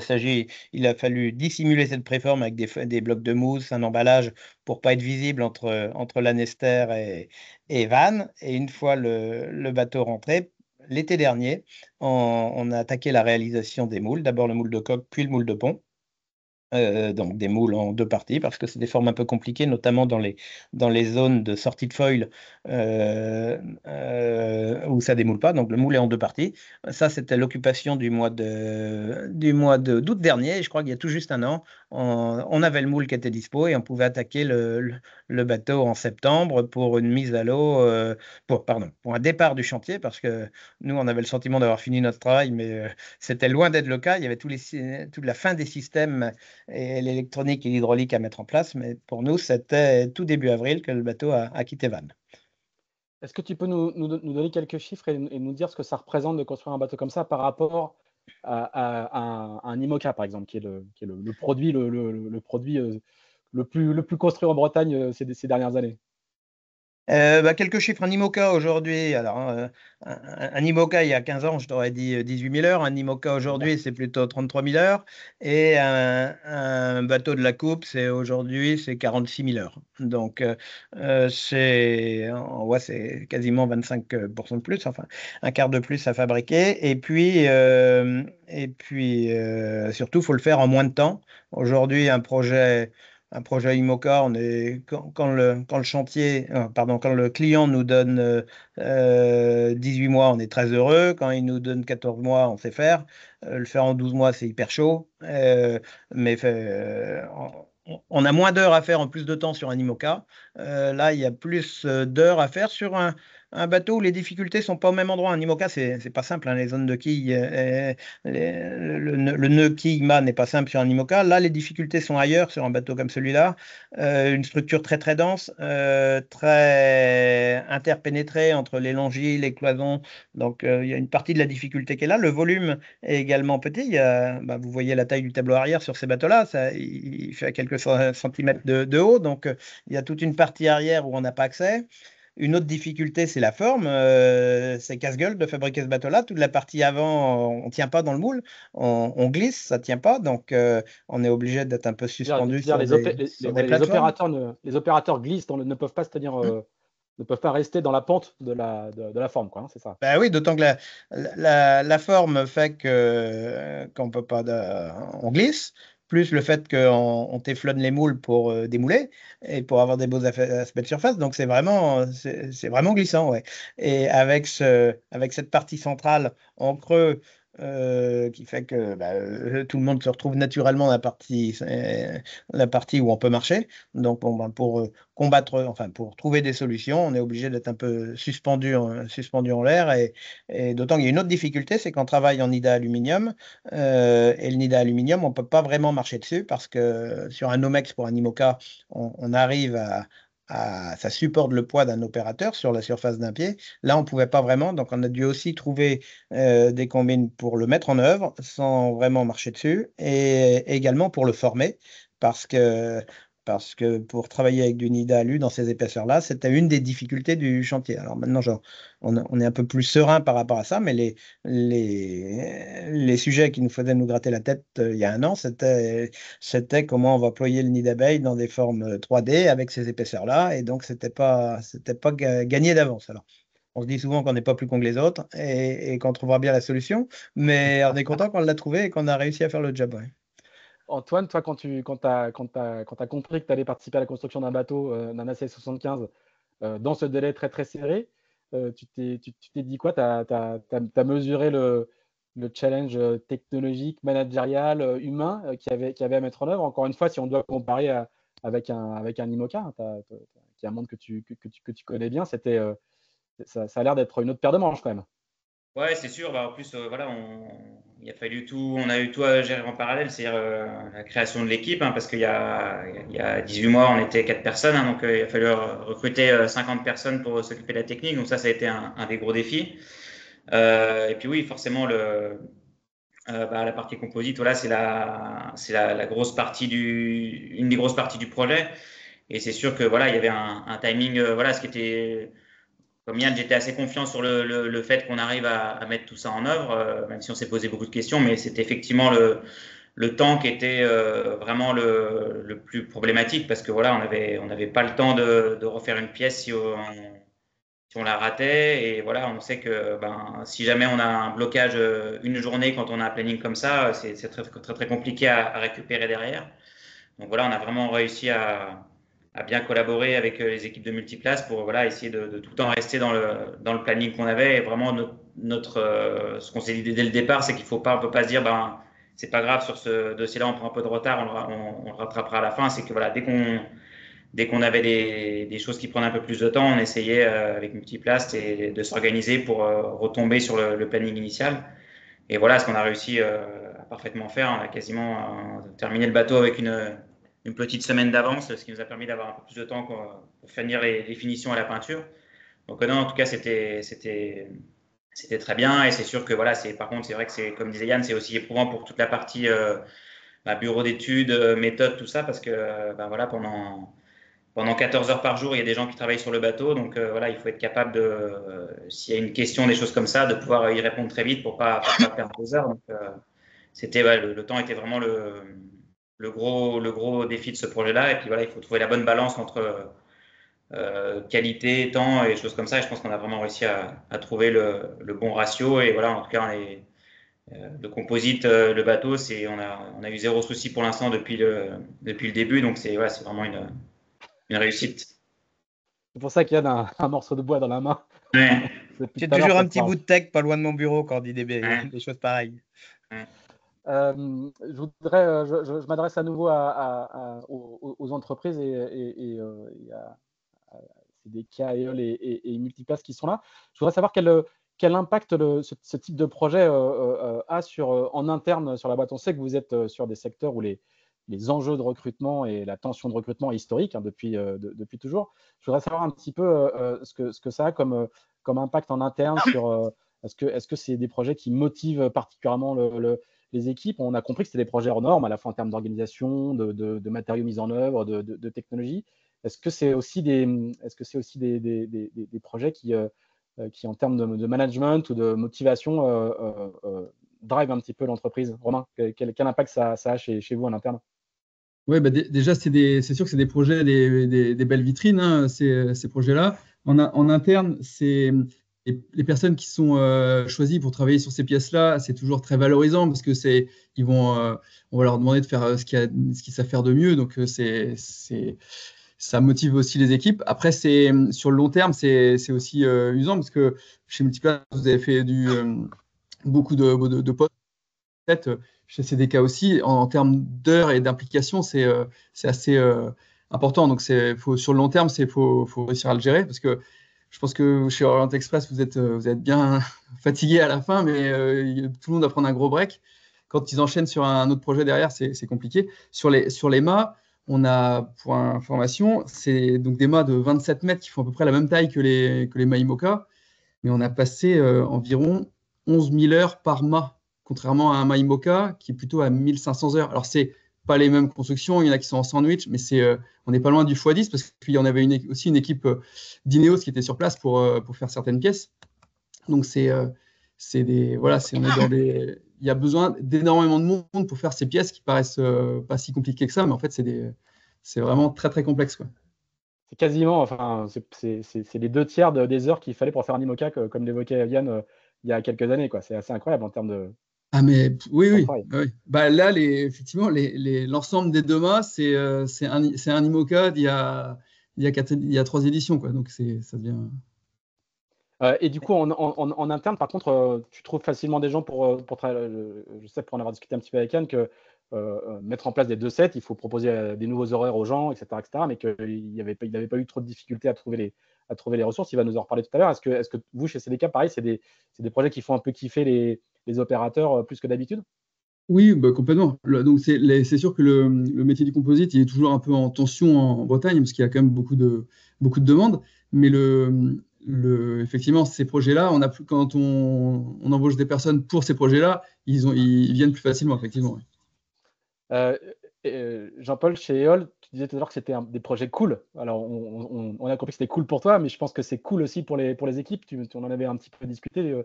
a fallu dissimuler cette préforme avec des blocs de mousse, un emballage pour pas être visible entre l'anester et Vannes. Et une fois le bateau rentré, l'été dernier, on a attaqué la réalisation des moules. D'abord le moule de coque, puis le moule de pont. Donc des moules en 2 parties parce que c'est des formes un peu compliquées, notamment dans les zones de sortie de foil où ça démoule pas. Donc le moule est en 2 parties. Ça, c'était l'occupation du mois d'août dernier. Et je crois qu'il y a tout juste un an, on avait le moule qui était dispo et on pouvait attaquer le bateau en septembre pour une mise à l'eau, pour un départ du chantier, parce que nous, on avait le sentiment d'avoir fini notre travail, mais c'était loin d'être le cas. Il y avait toute la fin des systèmes et l'électronique et l'hydraulique à mettre en place. Mais pour nous, c'était tout début avril que le bateau a quitté Vannes. Est-ce que tu peux nous donner quelques chiffres et nous dire ce que ça représente de construire un bateau comme ça par rapport à un IMOCA, par exemple, qui est le produit, le produit le plus construit en Bretagne ces dernières années? Quelques chiffres. Un IMOCA aujourd'hui, alors un IMOCA il y a 15 ans, je t'aurais dit 18 000 heures. Un IMOCA aujourd'hui, c'est plutôt 33 000 heures. Et un bateau de la coupe, aujourd'hui, c'est 46 000 heures. Donc, c'est quasiment 25% de plus, enfin, un quart de plus à fabriquer. Et puis surtout, il faut le faire en moins de temps. Aujourd'hui, un projet IMOCA, quand le chantier, quand le client nous donne 18 mois, on est très heureux. Quand il nous donne 14 mois, on sait faire. Le faire en 12 mois, c'est hyper chaud. Mais on a moins d'heures à faire en plus de temps sur un IMOCA. Là, il y a plus d'heures à faire sur un bateau où les difficultés sont pas au même endroit. Un IMOCA, c'est pas simple, hein. Les zones de quilles, le nœud quille-mât n'est pas simple sur un IMOCA. Là, les difficultés sont ailleurs sur un bateau comme celui-là. Une structure très très dense, très interpénétrée entre les longis, les cloisons. Donc, il y a une partie de la difficulté qui est là. Le volume est également petit. Vous voyez la taille du tableau arrière sur ces bateaux-là. Il fait quelques centimètres de haut. Donc, il y a toute une partie arrière où on n'a pas accès. une autre difficulté, c'est la forme. C'est casse-gueule de fabriquer ce bateau-là. Toute la partie avant, on ne tient pas dans le moule. On glisse, ça ne tient pas. Donc, on est obligé d'être un peu suspendu sur des plateformes. Les opérateurs glissent, ne peuvent pas se tenir, ne peuvent pas rester dans la pente de la forme, quoi, hein, c'est ça. Ben oui, d'autant que la forme fait qu'on peut pas, on glisse, plus le fait qu'on téflonne les moules pour démouler et pour avoir des beaux aspects de surface. Donc c'est vraiment glissant, ouais. Et avec cette partie centrale en creux qui fait que tout le monde se retrouve naturellement dans la partie où on peut marcher. Donc pour pour trouver des solutions, on est obligé d'être un peu suspendu en l'air. Et d'autant qu'il y a une autre difficulté, c'est qu'on travaille en nida aluminium. Et le nida aluminium, on ne peut pas vraiment marcher dessus parce que sur un Nomex pour un IMOCA, on arrive ça supporte le poids d'un opérateur sur la surface d'un pied. Là, on ne pouvait pas vraiment. Donc, on a dû aussi trouver des combines pour le mettre en œuvre sans vraiment marcher dessus et également pour le former parce que pour travailler avec du nida alu dans ces épaisseurs-là, c'était une des difficultés du chantier. Alors maintenant, on est un peu plus serein par rapport à ça, mais les sujets qui nous faisaient nous gratter la tête il y a un an, c'était comment on va ployer le nid d'abeille dans des formes 3D avec ces épaisseurs-là. Et donc, c'était pas gagné d'avance. Alors, on se dit souvent qu'on n'est pas plus con que les autres et qu'on trouvera bien la solution, mais on est content qu'on l'a trouvé et qu'on a réussi à faire le job. Ouais. Antoine, toi, quand tu as compris que tu allais participer à la construction d'un bateau, d'un AC75, dans ce délai très très serré, tu t'es dit quoi? Tu as mesuré le challenge technologique, managérial, humain qu'il y avait à mettre en œuvre. Encore une fois, si on doit comparer avec un IMOCA, hein, qui est un monde que tu connais bien, ça a l'air d'être une autre paire de manches quand même. Ouais, c'est sûr. En plus, voilà, il a fallu on a eu tout à gérer en parallèle, c'est-à-dire la création de l'équipe, hein, parce qu'il y a 18 mois, on était 4 personnes, hein, donc il a fallu recruter 50 personnes pour s'occuper de la technique. Donc ça a été un des gros défis. Et puis oui, forcément, la partie composite, voilà, c'est la grosse partie une des grosses parties du projet. Et c'est sûr que voilà, il y avait un timing, voilà, ce qui était comme Yann, j'étais assez confiant sur le fait qu'on arrive à mettre tout ça en œuvre, même si on s'est posé beaucoup de questions, mais c'était effectivement le temps qui était vraiment le plus problématique parce que voilà, on n'avait pas le temps de refaire une pièce si on la ratait. Et voilà, on sait que si jamais on a un blocage une journée quand on a un planning comme ça, c'est très, très, très compliqué à récupérer derrière. Donc voilà, on a vraiment réussi à bien collaborer avec les équipes de Multiplace pour voilà, essayer de tout le temps rester dans le planning qu'on avait. Et vraiment, ce qu'on s'est dit dès le départ, c'est on ne peut pas se dire c'est pas grave sur ce dossier-là, on prend un peu de retard, on le rattrapera à la fin. C'est que voilà, dès qu'on avait des choses qui prenaient un peu plus de temps, on essayait avec Multiplace de s'organiser pour retomber sur le planning initial. Et voilà ce qu'on a réussi à parfaitement faire. On a quasiment terminé le bateau avec une petite semaine d'avance, ce qui nous a permis d'avoir un peu plus de temps pour finir les finitions à la peinture. Donc non, en tout cas, c'était très bien. Et c'est sûr que voilà, par contre, c'est vrai que c'est, comme disait Yann, c'est aussi éprouvant pour toute la partie bureau d'études, méthode, tout ça, parce que voilà, pendant 14 heures par jour, il y a des gens qui travaillent sur le bateau. Donc voilà, il faut être capable s'il y a une question, des choses comme ça, de pouvoir y répondre très vite pour pas perdre 2 heures. Donc le temps était vraiment le gros défi de ce projet-là. Et puis voilà, il faut trouver la bonne balance entre qualité, temps et choses comme ça. Et je pense qu'on a vraiment réussi à trouver le bon ratio. Et voilà, en tout cas, le composite, le bateau, on a eu zéro souci pour l'instant depuis le début. Donc c'est vraiment une réussite. C'est pour ça qu'il y a un morceau de bois dans la main. Ouais. J'ai toujours un petit bout de tech pas loin de mon bureau quand on dit des choses pareilles. Ouais. Je m'adresse à nouveau aux entreprises et à CDK, EOL et Multiplace qui sont là. Je voudrais savoir quel impact ce type de projet a en interne sur la boîte. On sait que vous êtes sur des secteurs où les enjeux de recrutement et la tension de recrutement est historique, hein, depuis toujours. Je voudrais savoir un petit peu ce que ça a comme impact en interne sur est-ce que c'est des projets qui motivent particulièrement les équipes. On a compris que c'était des projets hors normes, à la fois en termes d'organisation, de matériaux mis en œuvre, de technologie. Est-ce que c'est aussi des projets qui en termes de management ou de motivation drive un petit peu l'entreprise? Romain, quel impact ça a chez vous en interne? Oui, bah, déjà, c'est sûr que c'est des projets, des belles vitrines, hein, ces projets-là. En interne, c'est les personnes qui sont choisies pour travailler sur ces pièces-là, c'est toujours très valorisant parce que on va leur demander de faire ce qu'ils savent faire de mieux. Donc, ça motive aussi les équipes. Après, sur le long terme, c'est aussi usant parce que chez Multiplace, vous avez fait beaucoup de postes. Chez CDK aussi, en termes d'heures et d'implication, c'est assez important. Donc, sur le long terme, faut réussir à le gérer parce que je pense que chez Orient Express, vous êtes bien fatigué à la fin, mais tout le monde doit prendre un gros break. Quand ils enchaînent sur un autre projet derrière, c'est compliqué. Sur les mâts, on a, pour information, c'est donc des mâts de 27 mètres qui font à peu près la même taille que les mâts IMOCA, mais on a passé environ 11 000 heures par mât, contrairement à un mât IMOCA qui est plutôt à 1500 heures. Alors, c'est pas les mêmes constructions, il y en a qui sont en sandwich, mais on n'est pas loin du x10 parce qu'il y en avait aussi une équipe d'Ineos qui était sur place pour faire certaines pièces. Donc, il y a besoin d'énormément de monde pour faire ces pièces qui paraissent pas si compliquées que ça, mais en fait, c'est vraiment très, très complexe, quoi. C'est quasiment, enfin, c'est les 2 tiers des heures qu'il fallait pour faire un IMOCA, comme l'évoquait Yann il y a quelques années, quoi. C'est assez incroyable en termes de. Ah, mais oui. travail. Bah, là, effectivement, l'ensemble des deux mâts, c'est un IMOCA il y a 3 éditions, quoi. Donc, ça devient. Et du coup, en interne, par contre, tu trouves facilement des gens pour travailler. Je sais, pour en avoir discuté un petit peu avec Yann, que mettre en place des 2 sets, il faut proposer des nouveaux horaires aux gens, etc., mais qu'il n'avait pas eu trop de difficultés à trouver les ressources. Il va nous en reparler tout à l'heure. Est-ce que vous, chez CDK, pareil, c'est des projets qui font un peu kiffer les opérateurs plus que d'habitude? Oui, bah, complètement. Donc, c'est sûr que le métier du composite, il est toujours un peu en tension en Bretagne, parce qu'il y a quand même beaucoup de demandes. Mais effectivement, ces projets-là, quand on embauche des personnes pour ces projets-là, ils viennent plus facilement, effectivement. Jean-Paul, chez EOL, tu disais tout à l'heure que c'était des projets cool. Alors, on a compris que c'était cool pour toi, mais je pense que c'est cool aussi pour les équipes. On en avait un petit peu discuté.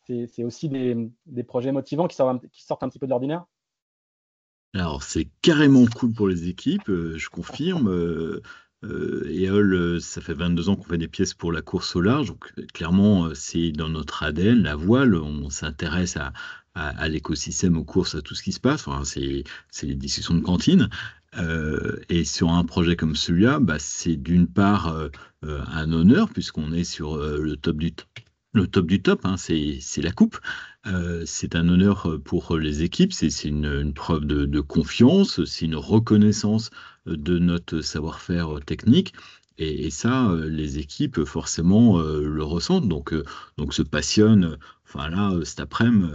C'est aussi des projets motivants qui sortent un petit peu de l'ordinaire. Alors, c'est carrément cool pour les équipes, je confirme. EOL, ça fait 22 ans qu'on fait des pièces pour la course au large. Donc, clairement, c'est dans notre ADN, la voile. On s'intéresse à l'écosystème, aux courses, à tout ce qui se passe. Enfin, c'est les discussions de cantine. Et sur un projet comme celui-là, bah, c'est d'une part un honneur, puisqu'on est sur le top du top, hein, c'est la coupe. C'est un honneur pour les équipes, c'est une preuve de confiance, c'est une reconnaissance de notre savoir-faire technique. Et ça, les équipes, forcément, le ressentent, donc se passionnent. Enfin là, cet après-midi,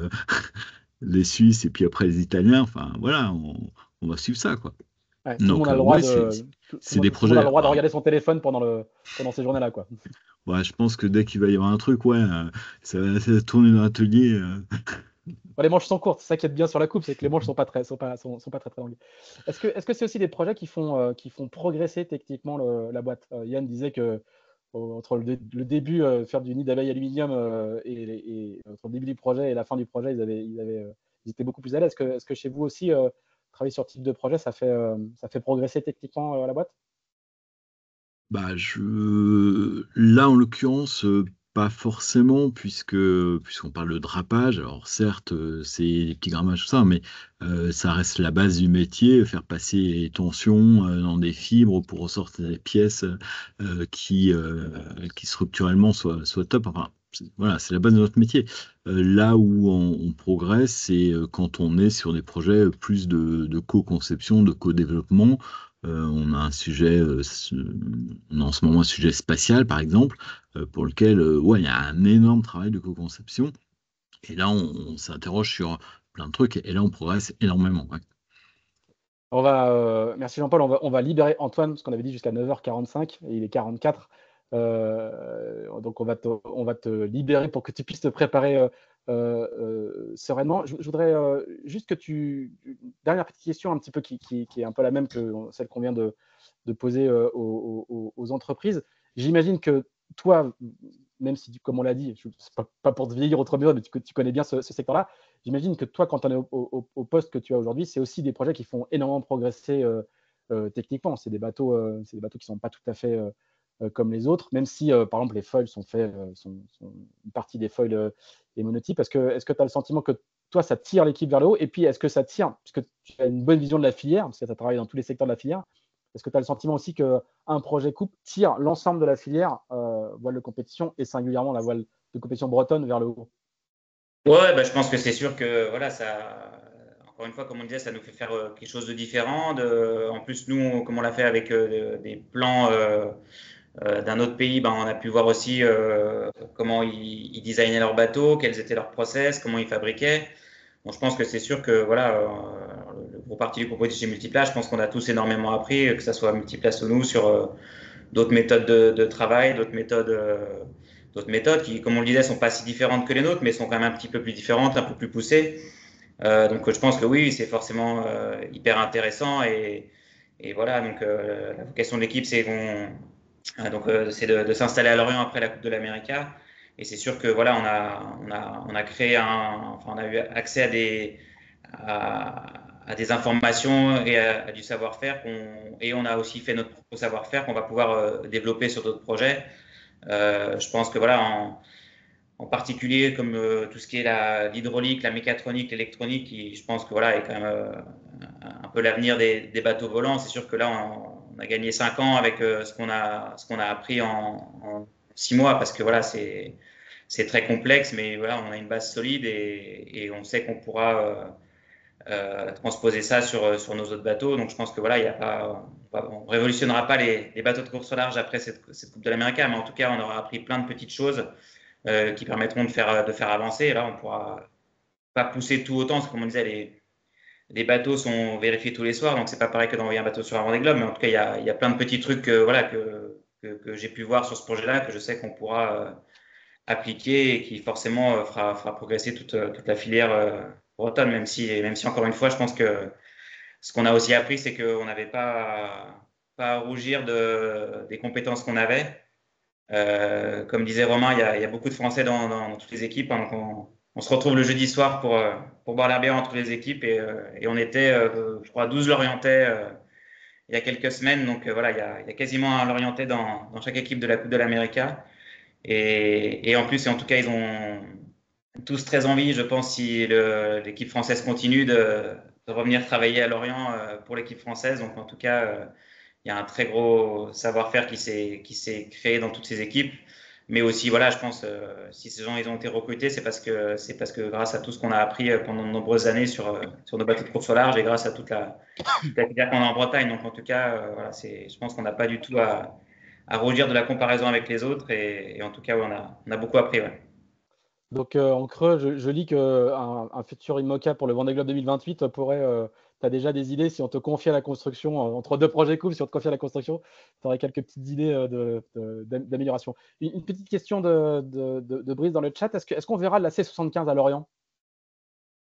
les Suisses et puis après les Italiens, enfin voilà, on va suivre ça, quoi. Ouais, tout le monde Donc, a le droit ouais, c'est des tout le monde a projets. le droit de regarder son téléphone pendant ces journées-là, quoi. Ouais, je pense que dès qu'il va y avoir un truc, ouais, ça va tourner dans l'atelier. Les manches sont courtes, c'est ça qui est bien sur la coupe, c'est que les manches sont pas très longues. Est-ce que c'est aussi des projets qui font progresser techniquement la boîte? Yann disait que entre le début, faire du nid d'abeille aluminium et entre le début du projet et la fin du projet, ils étaient beaucoup plus à l'aise. Est-ce que chez vous aussi, travailler sur ce type de projet, ça fait progresser techniquement la boîte? Bah, là, en l'occurrence, pas forcément, puisqu'on parle de drapage. Alors, certes, c'est des petits grammages, tout ça, mais ça reste la base du métier, faire passer les tensions dans des fibres pour ressortir des pièces qui structurellement soient top. Enfin, voilà, c'est la base de notre métier. Là où on progresse, c'est quand on est sur des projets plus de co-conception, de co-développement. On a un sujet, on a en ce moment un sujet spatial, par exemple, pour lequel ouais, il y a un énorme travail de co-conception. Et là, on s'interroge sur plein de trucs, et là, on progresse énormément. Ouais. Merci Jean-Paul, on va libérer Antoine, parce qu'on avait dit jusqu'à 9h45, et il est 44. Donc on va te libérer pour que tu puisses te préparer sereinement. Je voudrais juste que dernière petite question un petit peu qui est un peu la même que celle qu'on vient de poser aux entreprises. J'imagine que toi, même si, comme on l'a dit, c'est pas pour te vieillir autrement, mais tu connais bien ce secteur-là, j'imagine que toi, quand on est au poste que tu as aujourd'hui, c'est aussi des projets qui font énormément progresser techniquement. C'est des bateaux qui ne sont pas tout à fait comme les autres, même si, par exemple, les foils une partie des foils est monotype. Est-ce que tu as le sentiment que toi, ça tire l'équipe vers le haut? Et puis, est-ce que ça tire, puisque tu as une bonne vision de la filière, parce que tu as travaillé dans tous les secteurs de la filière, est-ce que tu as le sentiment aussi qu'un projet coupe tire l'ensemble de la filière, voile de compétition, et singulièrement la voile de compétition bretonne vers le haut? Ouais, bah, je pense que c'est sûr que voilà, encore une fois, comme on disait, ça nous fait faire quelque chose de différent. En plus, nous, comme on l'a fait avec des plans d'un autre pays, ben, on a pu voir aussi comment ils designaient leurs bateaux, quels étaient leurs process, comment ils fabriquaient. Bon, je pense que c'est sûr que voilà, le gros parti du propos chez Multiplace, je pense qu'on a tous énormément appris, que ce soit Multiplace ou nous, sur d'autres méthodes de travail, d'autres méthodes qui, comme on le disait, sont pas si différentes que les nôtres, mais sont quand même un petit peu plus différentes, un peu plus poussées. Donc je pense que oui, c'est forcément hyper intéressant et voilà. Donc la vocation de l'équipe, c'est c'est de s'installer à Lorient après la Coupe de l'América. Et c'est sûr que voilà, on a créé on a eu accès à des informations et à du savoir-faire et on a aussi fait notre propre savoir-faire qu'on va pouvoir développer sur d'autres projets. Je pense que voilà, en particulier comme tout ce qui est l'hydraulique, la mécatronique, l'électronique, qui je pense que voilà est quand même un peu l'avenir des bateaux volants. C'est sûr que là on a gagné 5 ans avec ce qu'on a appris en 6 mois parce que voilà c'est très complexe, mais voilà on a une base solide et on sait qu'on pourra transposer ça sur nos autres bateaux. Donc je pense que voilà, on révolutionnera pas les bateaux de course au large après cette Coupe de l'Amérique, mais en tout cas, on aura appris plein de petites choses qui permettront de faire avancer. Et là, on pourra pas pousser tout autant, parce que comme on disait, les bateaux sont vérifiés tous les soirs, donc c'est pas pareil que d'envoyer un bateau sur un Vendée Globe, mais en tout cas, il y a plein de petits trucs voilà, que j'ai pu voir sur ce projet-là, que je sais qu'on pourra appliquer et qui forcément fera progresser toute la filière bretonne, même si encore une fois, je pense que ce qu'on a aussi appris, c'est qu'on n'avait pas à rougir des compétences qu'on avait. Comme disait Romain, il y a beaucoup de Français dans toutes les équipes. Hein, donc on se retrouve le jeudi soir pour boire l'herbe entre les équipes et on était, je crois, 12 Lorientais il y a quelques semaines. Donc voilà, il y a quasiment un Lorientais dans chaque équipe de la Coupe de l'América. Et en plus, et en tout cas, ils ont tous très envie, je pense, si l'équipe française continue de revenir travailler à Lorient pour l'équipe française. Donc en tout cas, il y a un très gros savoir-faire qui s'est créé dans toutes ces équipes. Mais aussi, voilà, je pense, si ces gens ils ont été recrutés, c'est parce que grâce à tout ce qu'on a appris pendant de nombreuses années sur nos bateaux de course au large et grâce à toute la filière qu'on a en Bretagne. Donc en tout cas, voilà, je pense qu'on n'a pas du tout à rougir de la comparaison avec les autres et en tout cas, ouais, on a beaucoup appris. Ouais. Donc, en creux, je lis qu'un futur IMOCA pour le Vendée Globe 2028 pourrait. Tu as déjà des idées si on te confiait la construction, entre deux projets cool, si on te confiait la construction, tu aurais quelques petites idées d'amélioration. Une petite question de Brice dans le chat. Est-ce qu'on verra la C75 à Lorient?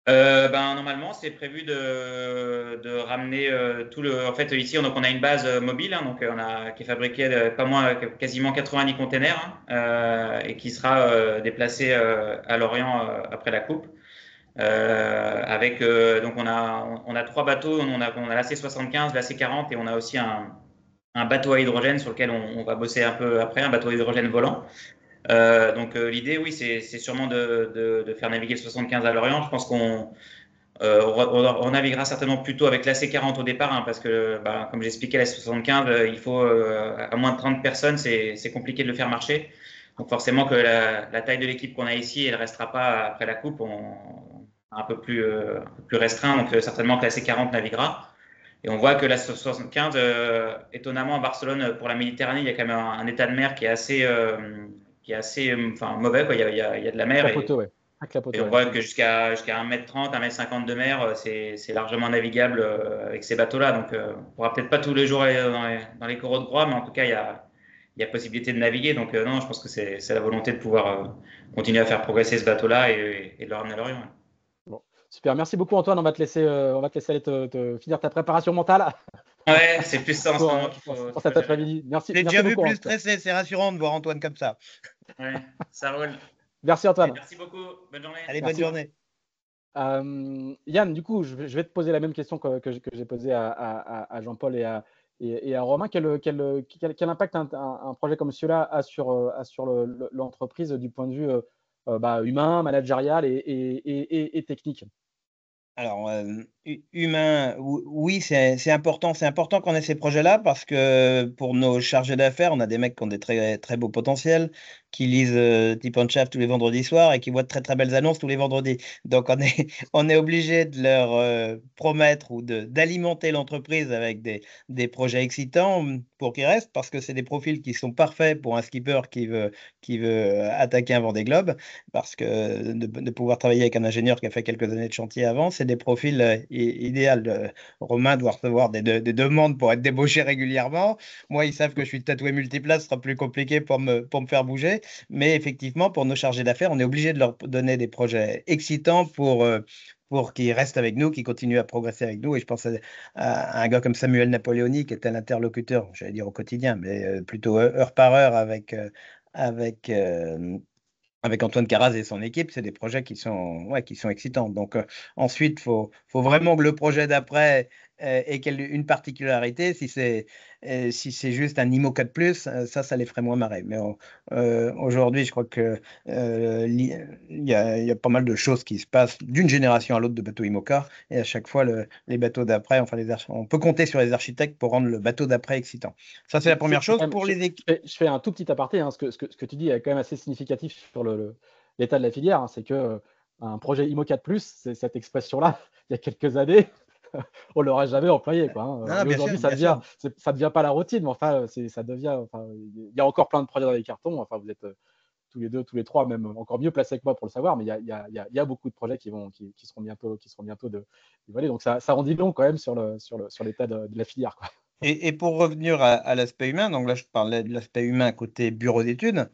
Normalement, c'est prévu de ramener tout le. En fait, ici, on a une base mobile, hein, donc qui est fabriquée pas moins quasiment 90 containers et qui sera déplacée à Lorient après la coupe. Donc on a 3 bateaux, on a la C75, la C40 et on a aussi un bateau à hydrogène sur lequel on va bosser un peu après, un bateau à hydrogène volant. Donc l'idée, oui, c'est sûrement de faire naviguer le 75 à Lorient. Je pense on naviguera certainement plutôt avec la C40 au départ, hein, parce que, comme j'expliquais, la C75, il faut à moins de 30 personnes, c'est compliqué de le faire marcher. Donc forcément que la taille de l'équipe qu'on a ici, elle ne restera pas après la coupe, un peu plus restreint. Donc certainement que la C40 naviguera. Et on voit que la 75, étonnamment à Barcelone, pour la Méditerranée, il y a quand même un état de mer qui est assez mauvais, quoi. Il y a de la mer Clapoteux, et on voit que jusqu'à 1m30, 1m50 de mer, c'est largement navigable avec ces bateaux-là. Donc on ne pourra peut-être pas tous les jours aller dans les coraux de Groix, mais en tout cas, il il y a possibilité de naviguer. Donc non, je pense que c'est la volonté de pouvoir continuer à faire progresser ce bateau-là et de le ramener à l'Orient. Ouais. Bon, super. Merci beaucoup, Antoine. On va te laisser aller te finir ta préparation mentale Ouais, c'est plus ça en ce moment qu'il pour faut cet gérer. après-midi. Merci J'ai déjà vu beaucoup. plus stressé, c'est rassurant de voir Antoine comme ça. Ouais, ça roule. Merci, Antoine. Merci beaucoup. Bonne journée. Allez, Merci. bonne journée. Yann, du coup, je vais te poser la même question que j'ai posée à Jean-Paul et à Romain. Quel impact un projet comme celui-là a sur l'entreprise du point de vue humain, managérial et technique? Alors, humain, oui, c'est important. C'est important qu'on ait ces projets-là parce que pour nos chargés d'affaires, on a des mecs qui ont des très, très beaux potentiels, qui lisent Tip and Shaft tous les vendredis soirs et qui voient de très, très belles annonces tous les vendredis. Donc, on est obligé de leur promettre ou d'alimenter l'entreprise avec des projets excitants pour qu'ils restent parce que c'est des profils qui sont parfaits pour un skipper qui veut attaquer un Vendée Globe parce que de pouvoir travailler avec un ingénieur qui a fait quelques années de chantier avant, c'est des profils idéaux. Romain doit recevoir des demandes pour être débauché régulièrement. Moi, ils savent que je suis tatoué multiplace, ce sera plus compliqué pour me faire bouger. Mais effectivement, pour nos chargés d'affaires, on est obligé de leur donner des projets excitants pour qu'ils restent avec nous, qu'ils continuent à progresser avec nous. Et je pense à un gars comme Samuel Napoleoni, qui était l'interlocuteur, j'allais dire au quotidien, mais plutôt heure par heure avec Antoine Caraz et son équipe, c'est des projets qui sont excitants. Donc ensuite, faut vraiment que le projet d'après ait une particularité. Si c'est juste un IMOCA de plus, ça les ferait moins marrer. Mais aujourd'hui, je crois que il y a pas mal de choses qui se passent d'une génération à l'autre de bateaux IMOCA. Et à chaque fois, les bateaux d'après, on peut compter sur les architectes pour rendre le bateau d'après excitant. Ça, c'est la première chose. Pour les équipes. Je fais un tout petit aparté. Ce que tu dis est quand même assez significatif sur l'état de la filière. C'est que un projet IMOCA de plus, c'est cette expression-là, il y a quelques années, on ne l'aurait jamais employé. Aujourd'hui, ça ne devient pas la routine, mais enfin, ça devient. Enfin, il y a encore plein de projets dans les cartons. Enfin, vous êtes tous les deux, tous les trois, même encore mieux placés que moi pour le savoir, mais il y a beaucoup de projets qui seront bientôt dévoilés. Donc ça en dit long quand même sur l'état de la filière, quoi. Et pour revenir à l'aspect humain, donc là je parlais de l'aspect humain côté bureau d'études,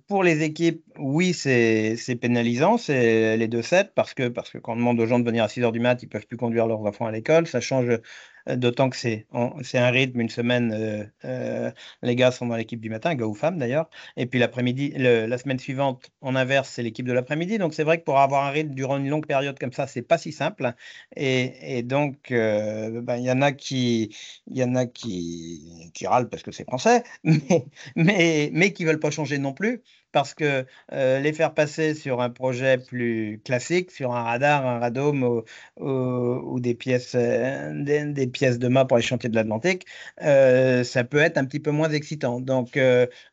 pour les équipes, oui c'est pénalisant, c'est les 2-7 parce que quand on demande aux gens de venir à 6h du mat, ils ne peuvent plus conduire leurs enfants à l'école, ça change d'autant que c'est un rythme, une semaine, les gars sont dans l'équipe du matin, gars ou femmes d'ailleurs, et puis l'après-midi, la semaine suivante, en inverse, c'est l'équipe de l'après-midi, donc c'est vrai que pour avoir un rythme durant une longue période comme ça, c'est pas si simple, et donc il y en a qui râlent parce que c'est français, mais qui ne veulent pas changer non plus, parce que les faire passer sur un projet plus classique, sur un radar, un radome ou des pièces de mât pour les chantiers de l'Atlantique, ça peut être un petit peu moins excitant. Donc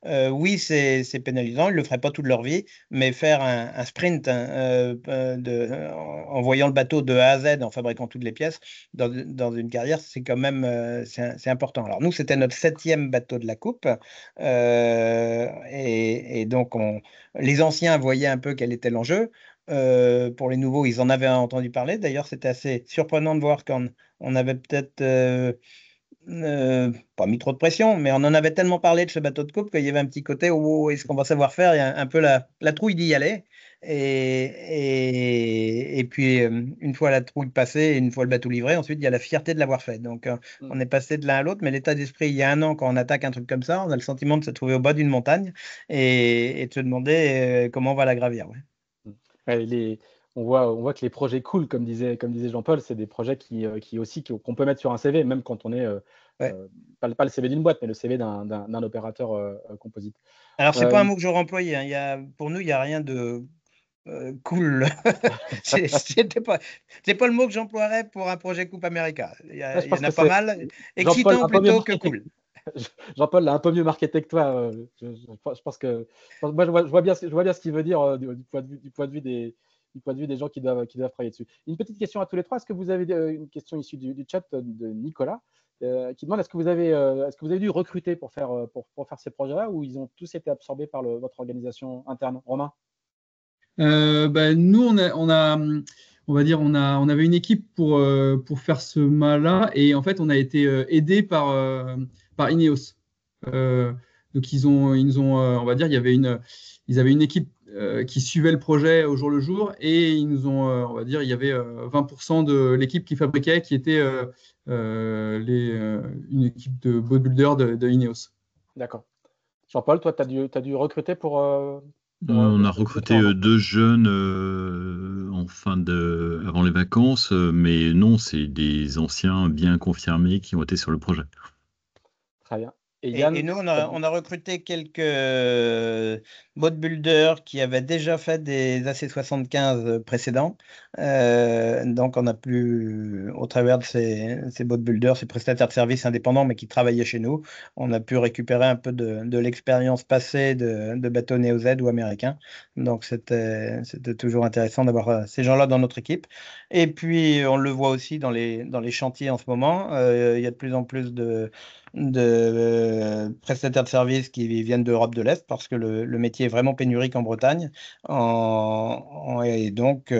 oui, c'est pénalisant, ils ne le feraient pas toute leur vie, mais faire un sprint en voyant le bateau de A à Z, en fabriquant toutes les pièces, dans une carrière, c'est quand même c'est important. Alors nous, c'était notre 7e bateau de la coupe, et donc les anciens voyaient un peu quel était l'enjeu. Pour les nouveaux, ils en avaient entendu parler. D'ailleurs, c'était assez surprenant de voir qu'on avait peut-être pas mis trop de pression, mais on en avait tellement parlé de ce bateau de coupe qu'il y avait un petit côté où est-ce qu'on va savoir faire, il y a un peu la trouille d'y aller. Et puis, une fois la trouille passée, une fois le bateau livré, ensuite, il y a la fierté de l'avoir fait. Donc, on est passé de l'un à l'autre, mais l'état d'esprit, il y a un an, quand on attaque un truc comme ça, on a le sentiment de se trouver au bas d'une montagne et de se demander comment on va la gravir. Ouais. On voit que les projets cool, comme disait Jean-Paul, c'est des projets qu'on peut mettre sur un CV, même quand on est pas le CV d'une boîte, mais le CV d'un opérateur composite. Alors, c'est pas un mot que j'aurais employé. Pour nous, il n'y a rien de cool. C'est pas le mot que j'emploierais pour un projet Coupe América. Il y en a pas mal. Excitant plutôt que cool. Jean-Paul l'a un peu mieux marketé que toi. Je pense que moi, je vois bien ce qu'il veut dire du point de vue des gens qui doivent travailler dessus. Une petite question à tous les trois. Est-ce que vous avez une question issue du chat de Nicolas qui demande est-ce que vous avez dû recruter pour faire ces projets-là ou ils ont tous été absorbés par votre organisation interne? Romain? Nous, on avait une équipe pour faire ce mât-là et en fait, on a été aidé par Ineos. Donc ils nous ont, on va dire, ils avaient une équipe qui suivait le projet au jour le jour, et ils nous ont, on va dire, il y avait 20% de l'équipe qui fabriquait, qui était une équipe de bodybuilders de Ineos. D'accord. Jean-Paul, toi, t'as dû recruter pour On a ce recruté temps. 2 jeunes avant les vacances, mais non, c'est des anciens bien confirmés qui ont été sur le projet. Très bien. Et Yann, Et nous, on a recruté quelques bodybuilders qui avaient déjà fait des AC75 précédents. Donc, on a pu, au travers de ces bodybuilders, ces prestataires de services indépendants, mais qui travaillaient chez nous, on a pu récupérer un peu de l'expérience passée de bateaux Neo-Z ou américains. Donc, c'était toujours intéressant d'avoir ces gens-là dans notre équipe. Et puis, on le voit aussi dans les chantiers en ce moment. Il y a de plus en plus de prestataires de services qui viennent d'Europe de l'Est parce que le métier est vraiment pénurique en Bretagne. Et donc,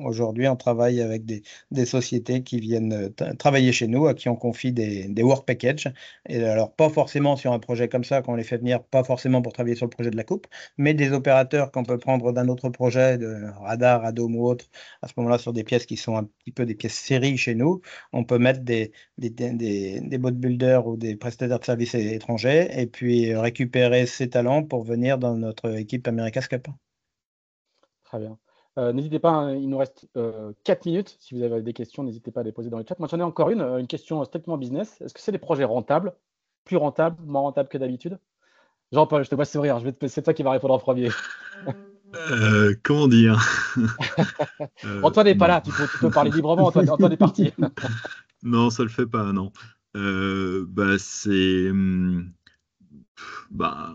aujourd'hui, on travaille avec des sociétés qui viennent travailler chez nous, à qui on confie des work packages. Et alors, pas forcément sur un projet comme ça, qu'on les fait venir, pas forcément pour travailler sur le projet de la coupe, mais des opérateurs qu'on peut prendre d'un autre projet, de radar, radome ou autre, à ce moment-là, sur des pièces qui sont un petit peu des pièces série chez nous. On peut mettre des bodybuilders ou des prestataires de services étrangers et puis récupérer ces talents pour venir dans notre équipe America's Cup. très bien. N'hésitez pas, hein, il nous reste 4 minutes. Si vous avez des questions, n'hésitez pas à les poser dans le chat. Moi, j'en ai encore une question strictement business. Est-ce que c'est des projets rentables, plus rentables, moins rentables que d'habitude? Jean-Paul, je te vois sourire. C'est toi qui va répondre en premier. Comment dire? Antoine n'est pas Non. là. Tu peux parler librement. Antoine est parti. Non, ça le fait pas, non. C'est bah,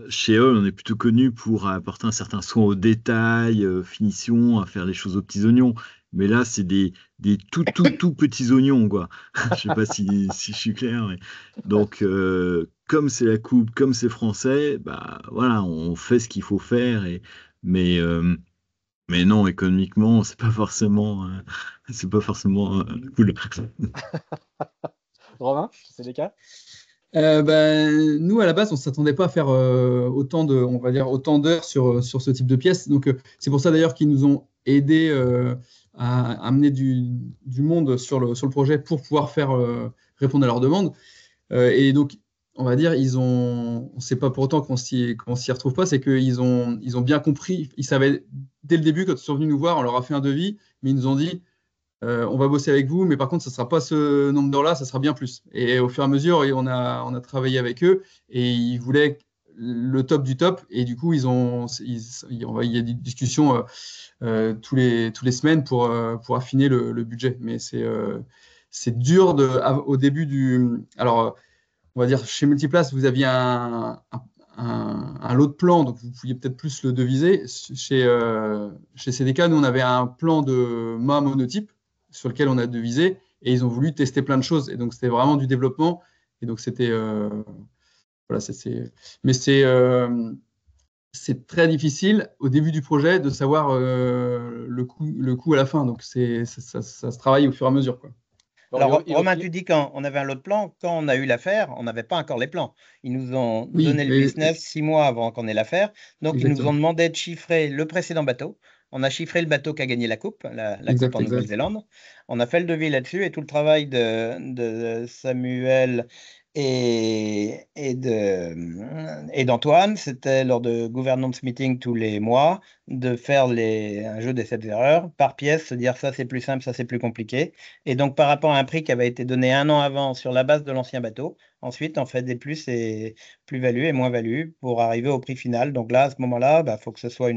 chez eux, on est plutôt connu pour apporter un certain soin au détail, finition, à faire les choses aux petits oignons. Mais là, c'est des tout petits oignons, quoi. Je sais pas si je suis clair. Donc, comme c'est la coupe, comme c'est français, bah voilà, on fait ce qu'il faut faire. Mais, euh, mais non, économiquement, c'est pas forcément cool. Romain, c'est des cas? Nous, à la base, on ne s'attendait pas à faire on va dire, autant d'heures sur ce type de pièces. Donc, c'est pour ça d'ailleurs qu'ils nous ont aidés à amener du monde sur le projet pour pouvoir répondre à leurs demandes. Et donc, on va dire, c'est pas pour autant qu'on s'y retrouve pas, c'est qu'ils ont bien compris. Ils savaient dès le début, quand ils sont venus nous voir, on leur a fait un devis, mais ils nous ont dit, on va bosser avec vous, mais par contre, ça ne sera pas ce nombre d'heures-là, ça sera bien plus. Et au fur et à mesure, on a travaillé avec eux, et ils voulaient le top du top. Et du coup, il y a des discussions tous les semaines pour affiner le budget. Mais c'est dur au début Alors, on va dire, chez Multiplace, vous aviez un lot de plans, donc vous pouviez peut-être plus le deviser. Chez CDK, nous, on avait un plan de mât monotype sur lequel on a devisé, et ils ont voulu tester plein de choses. Et donc, c'était vraiment du développement. Et donc, c'était... voilà, mais c'est très difficile au début du projet de savoir le coût à la fin. Donc, ça se travaille au fur et à mesure, quoi. Alors, Romain, tu dis qu'on avait un lot de plans. Quand on a eu l'affaire, on n'avait pas encore les plans. Ils nous ont donné le business 6 mois avant qu'on ait l'affaire. Donc, exactement. Ils nous ont demandé de chiffrer le précédent bateau. On a chiffré le bateau qui a gagné la coupe, la coupe en Nouvelle-Zélande. On a fait le devis là-dessus et tout le travail de Samuel et d'Antoine, c'était lors de governance meeting tous les mois, de faire un jeu des 7 erreurs par pièce, se dire ça c'est plus simple, ça c'est plus compliqué. Et donc par rapport à un prix qui avait été donné 1 an avant sur la base de l'ancien bateau, ensuite on fait des plus et plus-value et moins-value pour arriver au prix final. Donc là, à ce moment-là, faut que ce soit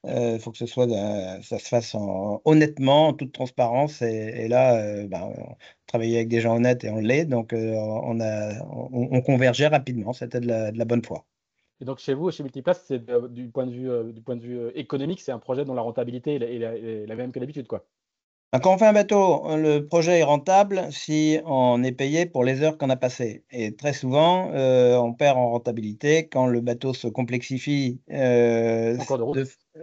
ça se fasse honnêtement, en toute transparence. Et là, on travaillait avec des gens honnêtes et on l'est. Donc on convergeait rapidement. C'était de la bonne foi. Et donc chez vous, chez Multiplace, du point de vue économique, c'est un projet dont la rentabilité est la même que d'habitude, quoi. Quand on fait un bateau, le projet est rentable si on est payé pour les heures qu'on a passées. Et très souvent, on perd en rentabilité quand le bateau se complexifie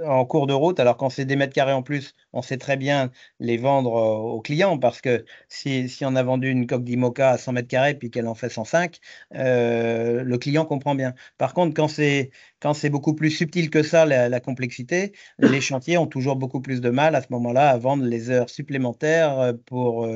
en cours de route. Alors quand c'est des mètres carrés en plus, on sait très bien les vendre aux clients parce que si on a vendu une coque d'Imoca à 100 mètres carrés puis qu'elle en fait 105, le client comprend bien. Par contre, quand c'est beaucoup plus subtil que ça, la complexité, les chantiers ont toujours beaucoup plus de mal à ce moment-là à vendre les heures supplémentaires pour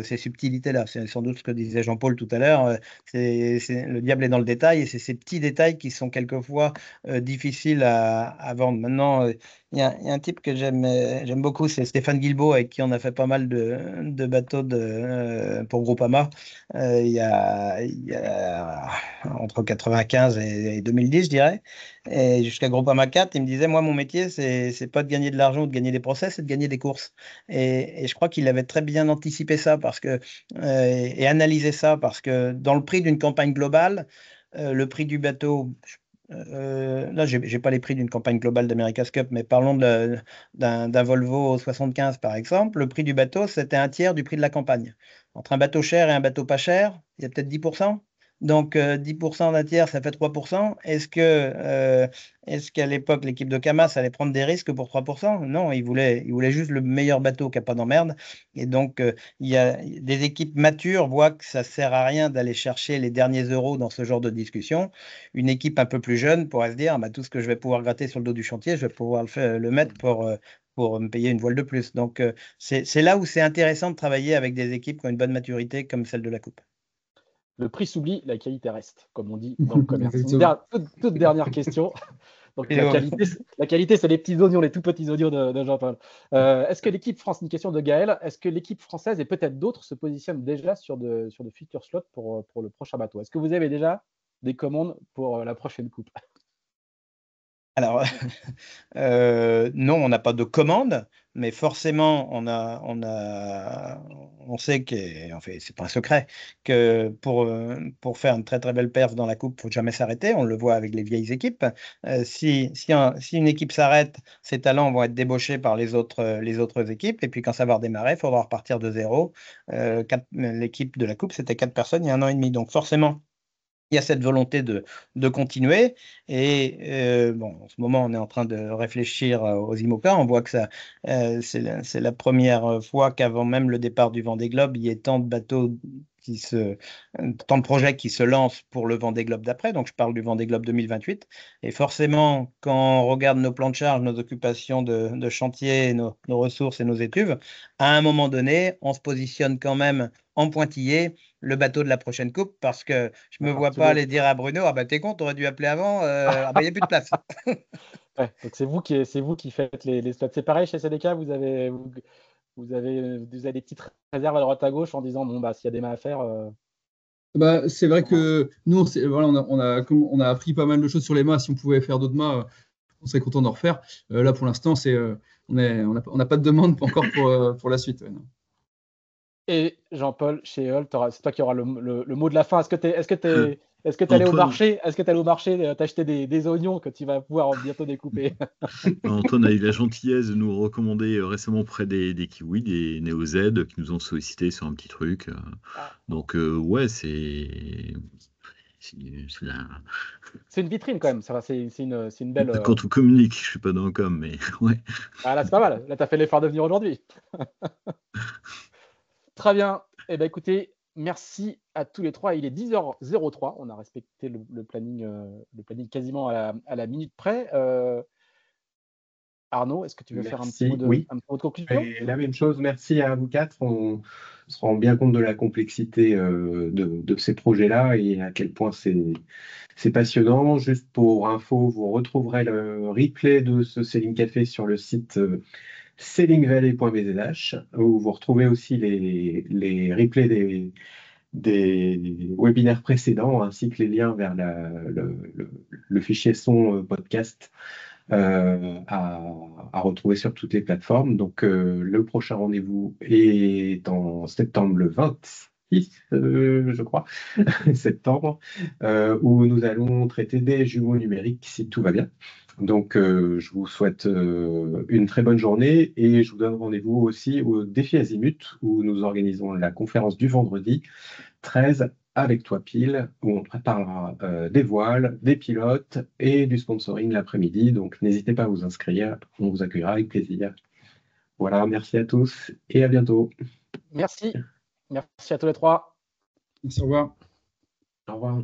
ces subtilités-là. C'est sans doute ce que disait Jean-Paul tout à l'heure. Le diable est dans le détail et c'est ces petits détails qui sont quelquefois difficiles à vendre. Maintenant, il y a un type que j'aime beaucoup, c'est Stéphane Guilbault, avec qui on a fait pas mal de bateaux pour Groupama il y a entre 95 et 2010, je dirais. Et jusqu'à Groupama 4, il me disait, moi, mon métier, c'est pas de gagner de l'argent ou de gagner des procès, c'est de gagner des courses. Et je crois qu'il avait très bien anticipé ça et analysé ça, parce que dans le prix d'une campagne globale, le prix du bateau, là, j'ai pas les prix d'une campagne globale d'America's Cup, mais parlons d'un Volvo 75 par exemple. Le prix du bateau, c'était un tiers du prix de la campagne. Entre un bateau cher et un bateau pas cher, il y a peut-être 10%. Donc 10% d'un tiers, ça fait 3%. Est-ce qu'à l'époque, l'équipe de Camas allait prendre des risques pour 3%? Non, il voulait juste le meilleur bateau qui n'a pas d'emmerde. Et donc, il y a des équipes matures voient que ça sert à rien d'aller chercher les derniers euros dans ce genre de discussion. Une équipe un peu plus jeune pourrait se dire, bah, tout ce que je vais pouvoir gratter sur le dos du chantier, je vais pouvoir le mettre pour me payer une voile de plus. Donc, c'est là où c'est intéressant de travailler avec des équipes qui ont une bonne maturité comme celle de la Coupe. Le prix s'oublie, la qualité reste, comme on dit dans le commerce. Exactement. Toute dernière question. Donc, la qualité, c'est les petits oignons, les tout petits oignons de Jean-Paul. Est-ce que l'équipe France, une question de Gaël, est-ce que l'équipe française et peut-être d'autres se positionnent déjà sur de futurs slots pour le prochain bateau? Est-ce que vous avez déjà des commandes pour la prochaine coupe? Alors, non, on n'a pas de commande, mais forcément, on sait que, en fait, c'est pas un secret, que pour faire une très très belle perf dans la coupe, il faut jamais s'arrêter. On le voit avec les vieilles équipes. Si une équipe s'arrête, ses talents vont être débauchés par les autres équipes. Et puis quand ça va redémarrer, il faudra repartir de zéro. L'équipe de la coupe, c'était 4 personnes il y a 1 an et demi. Donc forcément, il y a cette volonté de continuer. Et bon, en ce moment, on est en train de réfléchir aux IMOCA. On voit que c'est la première fois qu'avant même le départ du Vendée Globe, il y ait tant de bateaux tant de projets qui se lancent pour le Vendée Globe d'après. Donc, je parle du Vendée Globe 2028. Et forcément, quand on regarde nos plans de charge, nos occupations de chantier, nos ressources et nos étuves, à un moment donné, on se positionne quand même en pointillé le bateau de la prochaine coupe, parce que je ne me vois pas aller dire à Bruno, ah bah t'es con, t'aurais dû appeler avant, ah bah il n'y a plus de place. Ouais, donc c'est vous qui faites les slots. C'est pareil chez CDK, vous avez des petites réserves à droite à gauche en disant, bon, bah, s'il y a des mains à faire. Bah, c'est vrai que nous, voilà, on a appris pas mal de choses sur les mâts. Si on pouvait faire d'autres mâts, on serait content d'en refaire. Là, pour l'instant, on n'a pas de demande encore pour la suite. Ouais, non. Et Jean-Paul, chez Eole, c'est toi qui auras le mot de la fin. Est-ce que tu allé au marché? Est-ce que tu allé au marché t'acheter des oignons que tu vas pouvoir bientôt découper? Antoine a eu la gentillesse de nous recommander récemment près des Kiwis, des Neo Z, qui nous ont sollicité sur un petit truc. Donc, ouais, c'est une vitrine quand même. C'est une belle. Quand on communique, je suis pas dans le com, mais ouais. Ah, là, c'est pas mal. Là, tu as fait l'effort de venir aujourd'hui. Très bien. Eh bien, écoutez, merci à tous les trois. Il est 10h03. On a respecté le planning quasiment à la minute près. Arnaud, est-ce que tu veux faire un petit mot de conclusion? Et la même chose, merci à vous quatre. On se rend bien compte de la complexité de ces projets-là et à quel point c'est passionnant. Juste pour info, vous retrouverez le replay de ce Sailing Café sur le site sailingvalley.bzh, où vous retrouvez aussi les replays des webinaires précédents, ainsi que les liens vers le fichier son podcast à retrouver sur toutes les plateformes. Donc, le prochain rendez-vous est en septembre, le 26, je crois, septembre, où nous allons traiter des jumeaux numériques, si tout va bien. Donc, je vous souhaite une très bonne journée et je vous donne rendez-vous aussi au Défi Azimut, où nous organisons la conférence du vendredi 13 avec Toi Pile, où on préparera des voiles, des pilotes et du sponsoring l'après-midi. Donc n'hésitez pas à vous inscrire, on vous accueillera avec plaisir. Voilà, merci à tous et à bientôt. Merci. Merci à tous les trois. Merci, au revoir. Au revoir.